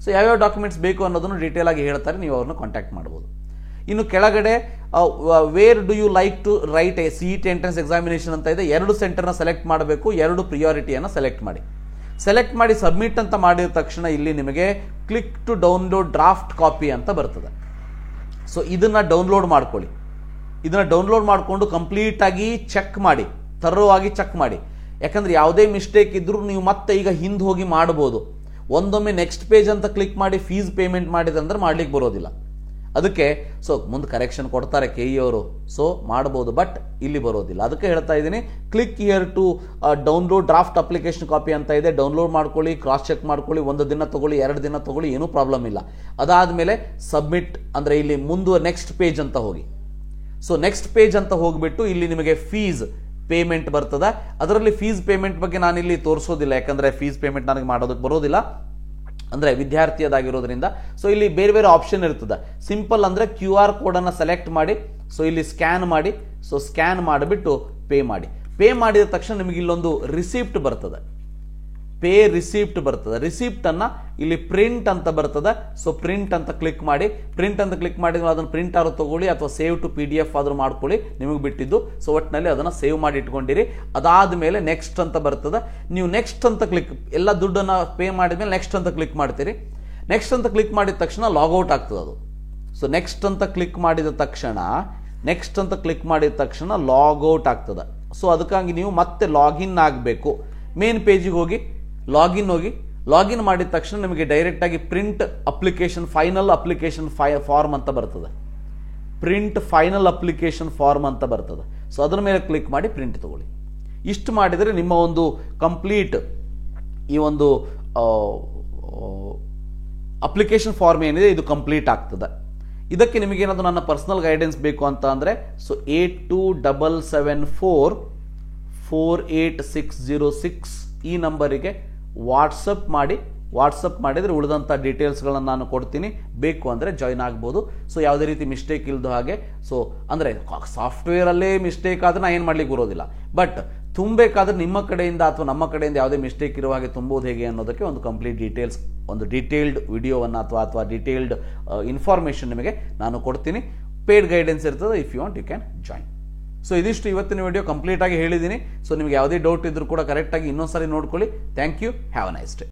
ಸೊ ಯಾವ್ಯಾವ ಡಾಕ್ಯುಮೆಂಟ್ಸ್ ಬೇಕು ಅನ್ನೋದನ್ನು ಡೀಟೇಲ್ ಆಗಿ ಹೇಳ್ತಾರೆ, ನೀವು ಅವ್ರನ್ನ ಕಾಂಟ್ಯಾಕ್ಟ್ ಮಾಡ್ಬೋದು. ಇನ್ನು ಕೆಳಗಡೆ where do you like to write a CET entrance examination ಅಂತ ಇದೆ. 2 ಸೆಂಟರ್ನ ಸೆಲೆಕ್ಟ್ ಮಾಡಬೇಕು, 2 ಪ್ರಿಯಾರಿಟಿಯನ್ನು ಸೆಲೆಕ್ಟ್ ಮಾಡಿ. ಸೆಲೆಕ್ಟ್ ಮಾಡಿ ಸಬ್ಮಿಟ್ ಅಂತ ಮಾಡಿದ ತಕ್ಷಣ ಇಲ್ಲಿ ನಿಮಗೆ click to download draft copy ಅಂತ ಬರ್ತದೆ. ಸೊ ಇದನ್ನು ಡೌನ್ಲೋಡ್ ಮಾಡ್ಕೊಳ್ಳಿ. ಇದನ್ನು ಡೌನ್ಲೋಡ್ ಮಾಡಿಕೊಂಡು ಕಂಪ್ಲೀಟಾಗಿ ಚೆಕ್ ಮಾಡಿ, ಥರೋವಾಗಿ ಚೆಕ್ ಮಾಡಿ. ಯಾಕಂದರೆ ಯಾವುದೇ ಮಿಸ್ಟೇಕ್ ಇದ್ರೂ ನೀವು ಮತ್ತೆ ಈಗ ಹಿಂದೆ ಹೋಗಿ ಮಾಡ್ಬೋದು. ಒಂದೊಮ್ಮೆ ನೆಕ್ಸ್ಟ್ ಪೇಜ್ ಅಂತ ಕ್ಲಿಕ್ ಮಾಡಿ ಫೀಸ್ ಪೇಮೆಂಟ್ ಮಾಡಿದಂದ್ರೆ ಮಾಡ್ಲಿಕ್ಕೆ ಬರೋದಿಲ್ಲ. ಅದಕ್ಕೆ ಸೊ ಮುಂದೆ ಕರೆಕ್ಷನ್ ಕೊಡ್ತಾರೆ KE ಅವರು, ಸೊ ಮಾಡ್ಬೋದು, ಬಟ್ ಇಲ್ಲಿ ಬರೋದಿಲ್ಲ. ಅದಕ್ಕೆ ಹೇಳ್ತಾ ಇದ್ದೀನಿ, click here to download draft application copy ಅಂತ ಇದೆ. ಡೌನ್ಲೋಡ್ ಮಾಡ್ಕೊಳ್ಳಿ, ಕ್ರಾಸ್ ಚೆಕ್ ಮಾಡ್ಕೊಳ್ಳಿ. 1 ದಿನ ತಗೊಳ್ಳಿ, 2 ದಿನ ತಗೊಳ್ಳಿ, ಏನೂ ಪ್ರಾಬ್ಲಮ್ ಇಲ್ಲ. ಅದಾದಮೇಲೆ ಸಬ್ಮಿಟ್ ಅಂದರೆ ಇಲ್ಲಿ ಮುಂದೆ ನೆಕ್ಸ್ಟ್ ಪೇಜ್ ಅಂತ ಹೋಗಿ. ಸೊ ನೆಕ್ಸ್ಟ್ ಪೇಜ್ ಅಂತ ಹೋಗ್ಬಿಟ್ಟು ಇಲ್ಲಿ ನಿಮಗೆ ಫೀಸ್ ಪೇಮೆಂಟ್ ಬರ್ತದೆ. ಅದರಲ್ಲಿ ಫೀಸ್ ಪೇಮೆಂಟ್ ಬಗ್ಗೆ ನಾನಿಲ್ಲಿ ತೋರಿಸೋದಿಲ್ಲ, ಯಾಕಂದರೆ ಫೀಸ್ ಪೇಮೆಂಟ್ ನನಗೆ ಮಾಡೋದಕ್ಕೆ ಬರೋದಿಲ್ಲ, ಅಂದರೆ ವಿದ್ಯಾರ್ಥಿಯದಾಗಿರೋದ್ರಿಂದ. ಸೊ ಇಲ್ಲಿ ಬೇರೆ ಬೇರೆ ಆಪ್ಷನ್ ಇರ್ತದೆ. ಸಿಂಪಲ್ ಅಂದರೆ QR ಕೋಡನ್ನು ಸೆಲೆಕ್ಟ್ ಮಾಡಿ, ಸೊ ಇಲ್ಲಿ ಸ್ಕ್ಯಾನ್ ಮಾಡಿ, ಸೊ ಸ್ಕ್ಯಾನ್ ಮಾಡಿಬಿಟ್ಟು ಪೇ ಮಾಡಿ. ಪೇ ಮಾಡಿದ ತಕ್ಷಣ ನಿಮಗೆ ಇಲ್ಲೊಂದು ರಿಸಿಪ್ಟ್ ಬರ್ತದೆ, ಪೇ ರಿಸಿಪ್ಟ್ ಬರ್ತದೆ. ರಿಸಿಪ್ಟನ್ನು ಇಲ್ಲಿ ಪ್ರಿಂಟ್ ಅಂತ ಬರ್ತದೆ. ಸೊ ಪ್ರಿಂಟ್ ಅಂತ ಕ್ಲಿಕ್ ಮಾಡಿ. ಪ್ರಿಂಟ್ ಅಂತ ಕ್ಲಿಕ್ ಮಾಡಿದ್ರೆ ಅದನ್ನು ಪ್ರಿಂಟ್ ಆದ್ರೂ ತಗೊಳ್ಳಿ ಅಥವಾ ಸೇವ್ ಟು PDF ಆದರೂ ಮಾಡ್ಕೊಳ್ಳಿ, ನಿಮಗೆ ಬಿಟ್ಟಿದ್ದು. ಸೊ ಒಟ್ಟಿನಲ್ಲಿ ಅದನ್ನು ಸೇವ್ ಮಾಡಿ ಇಟ್ಕೊಂಡಿರಿ. ಅದಾದಮೇಲೆ ನೆಕ್ಸ್ಟ್ ಅಂತ ಬರ್ತದೆ. ನೀವು ನೆಕ್ಸ್ಟ್ ಅಂತ ಕ್ಲಿಕ್, ಎಲ್ಲ ದುಡ್ಡನ್ನು ಪೇ ಮಾಡಿದ್ಮೇಲೆ ನೆಕ್ಸ್ಟ್ ಅಂತ ಕ್ಲಿಕ್ ಮಾಡ್ತೀರಿ. ನೆಕ್ಸ್ಟ್ ಅಂತ ಕ್ಲಿಕ್ ಮಾಡಿದ ತಕ್ಷಣ ಲಾಗೌಟ್ ಆಗ್ತದೆ ಅದು. ಸೊ ನೆಕ್ಸ್ಟ್ ಅಂತ ಕ್ಲಿಕ್ ಮಾಡಿದ ತಕ್ಷಣ ಲಾಗೌಟ್ ಆಗ್ತದೆ. ಸೊ ಅದಕ್ಕಾಗಿ ನೀವು ಮತ್ತೆ ಲಾಗಿನ್ ಆಗಬೇಕು. ಮೇನ್ ಪೇಜಿಗೆ ಹೋಗಿ ಲಾಗಿನ್ ಮಾಡಿದ ತಕ್ಷಣ ನಿಮಗೆ ಡೈರೆಕ್ಟಾಗಿ print application final application form ಅಂತ ಬರ್ತದೆ. ಪ್ರಿಂಟ್ ಫೈನಲ್ ಅಪ್ಲಿಕೇಶನ್ ಫಾರ್ಮ್ ಅಂತ ಬರ್ತದೆ. ಸೊ ಅದರ ಮೇಲೆ ಕ್ಲಿಕ್ ಮಾಡಿ ಪ್ರಿಂಟ್ ತಗೊಳ್ಳಿ. ಇಷ್ಟು ಮಾಡಿದರೆ ನಿಮ್ಮ ಒಂದು ಕಂಪ್ಲೀಟ್ ಈ ಒಂದು ಅಪ್ಲಿಕೇಶನ್ ಫಾರ್ಮ್ ಏನಿದೆ ಇದು ಕಂಪ್ಲೀಟ್ ಆಗ್ತದೆ. ಇದಕ್ಕೆ ನಿಮಗೇನಾದರೂ ನನ್ನ ಪರ್ಸನಲ್ ಗೈಡೆನ್ಸ್ ಬೇಕು ಅಂತ ಅಂದರೆ ಸೊ 8277448606 ಈ ನಂಬರಿಗೆ ವಾಟ್ಸಪ್ ಮಾಡಿದರೆ ಉಳಿದಂಥ ಡೀಟೇಲ್ಸ್ಗಳನ್ನು ನಾನು ಕೊಡ್ತೀನಿ. ಬೇಕು ಅಂದರೆ ಜಾಯ್ನ್ ಆಗ್ಬೋದು. ಸೊ ಯಾವುದೇ ರೀತಿ ಮಿಸ್ಟೇಕ್ ಇಲ್ಲದ ಹಾಗೆ. ಸೊ ಅಂದರೆ ಸಾಫ್ಟ್ವೇರಲ್ಲೇ ಮಿಸ್ಟೇಕ್ ಆದರೆ ನಾನು ಏನು ಮಾಡ್ಲಿಕ್ಕೆ ಬರೋದಿಲ್ಲ, ಬಟ್ ತುಂಬಬೇಕಾದ್ರೆ ನಿಮ್ಮ ಕಡೆಯಿಂದ ಅಥವಾ ನಮ್ಮ ಕಡೆಯಿಂದ ಯಾವುದೇ ಮಿಸ್ಟೇಕ್ ಇರುವ ಹಾಗೆ ತುಂಬೋದು ಹೇಗೆ ಅನ್ನೋದಕ್ಕೆ ಒಂದು ಕಂಪ್ಲೀಟ್ ಡೀಟೇಲ್ಸ್, ಒಂದು ಡೀಟೇಲ್ಡ್ ವಿಡಿಯೋವನ್ನು ಅಥವಾ ಡೀಟೇಲ್ಡ್ ಇನ್ಫಾರ್ಮೇಷನ್ ನಿಮಗೆ ನಾನು ಕೊಡ್ತೀನಿ. ಪೇಡ್ ಗೈಡೆನ್ಸ್ ಇರ್ತದೆ. If you want you can join. So ಇದಿಷ್ಟು ಇವತ್ತಿನ ವಿಡಿಯೋ ಕಂಪ್ಲೀಟ್ ಆಗಿ ಹೇಳಿದ್ದೀನಿ. ಸೊ ನಿಮಗೆ ಯಾವುದೇ ಡೌಟ್ ಇದ್ರೂ ಕೂಡ ಕರೆಕ್ಟಾಗಿ ಇನ್ನೊಂದ್ಸರಿ ನೋಡ್ಕೊಳ್ಳಿ. Thank you. Have a nice day.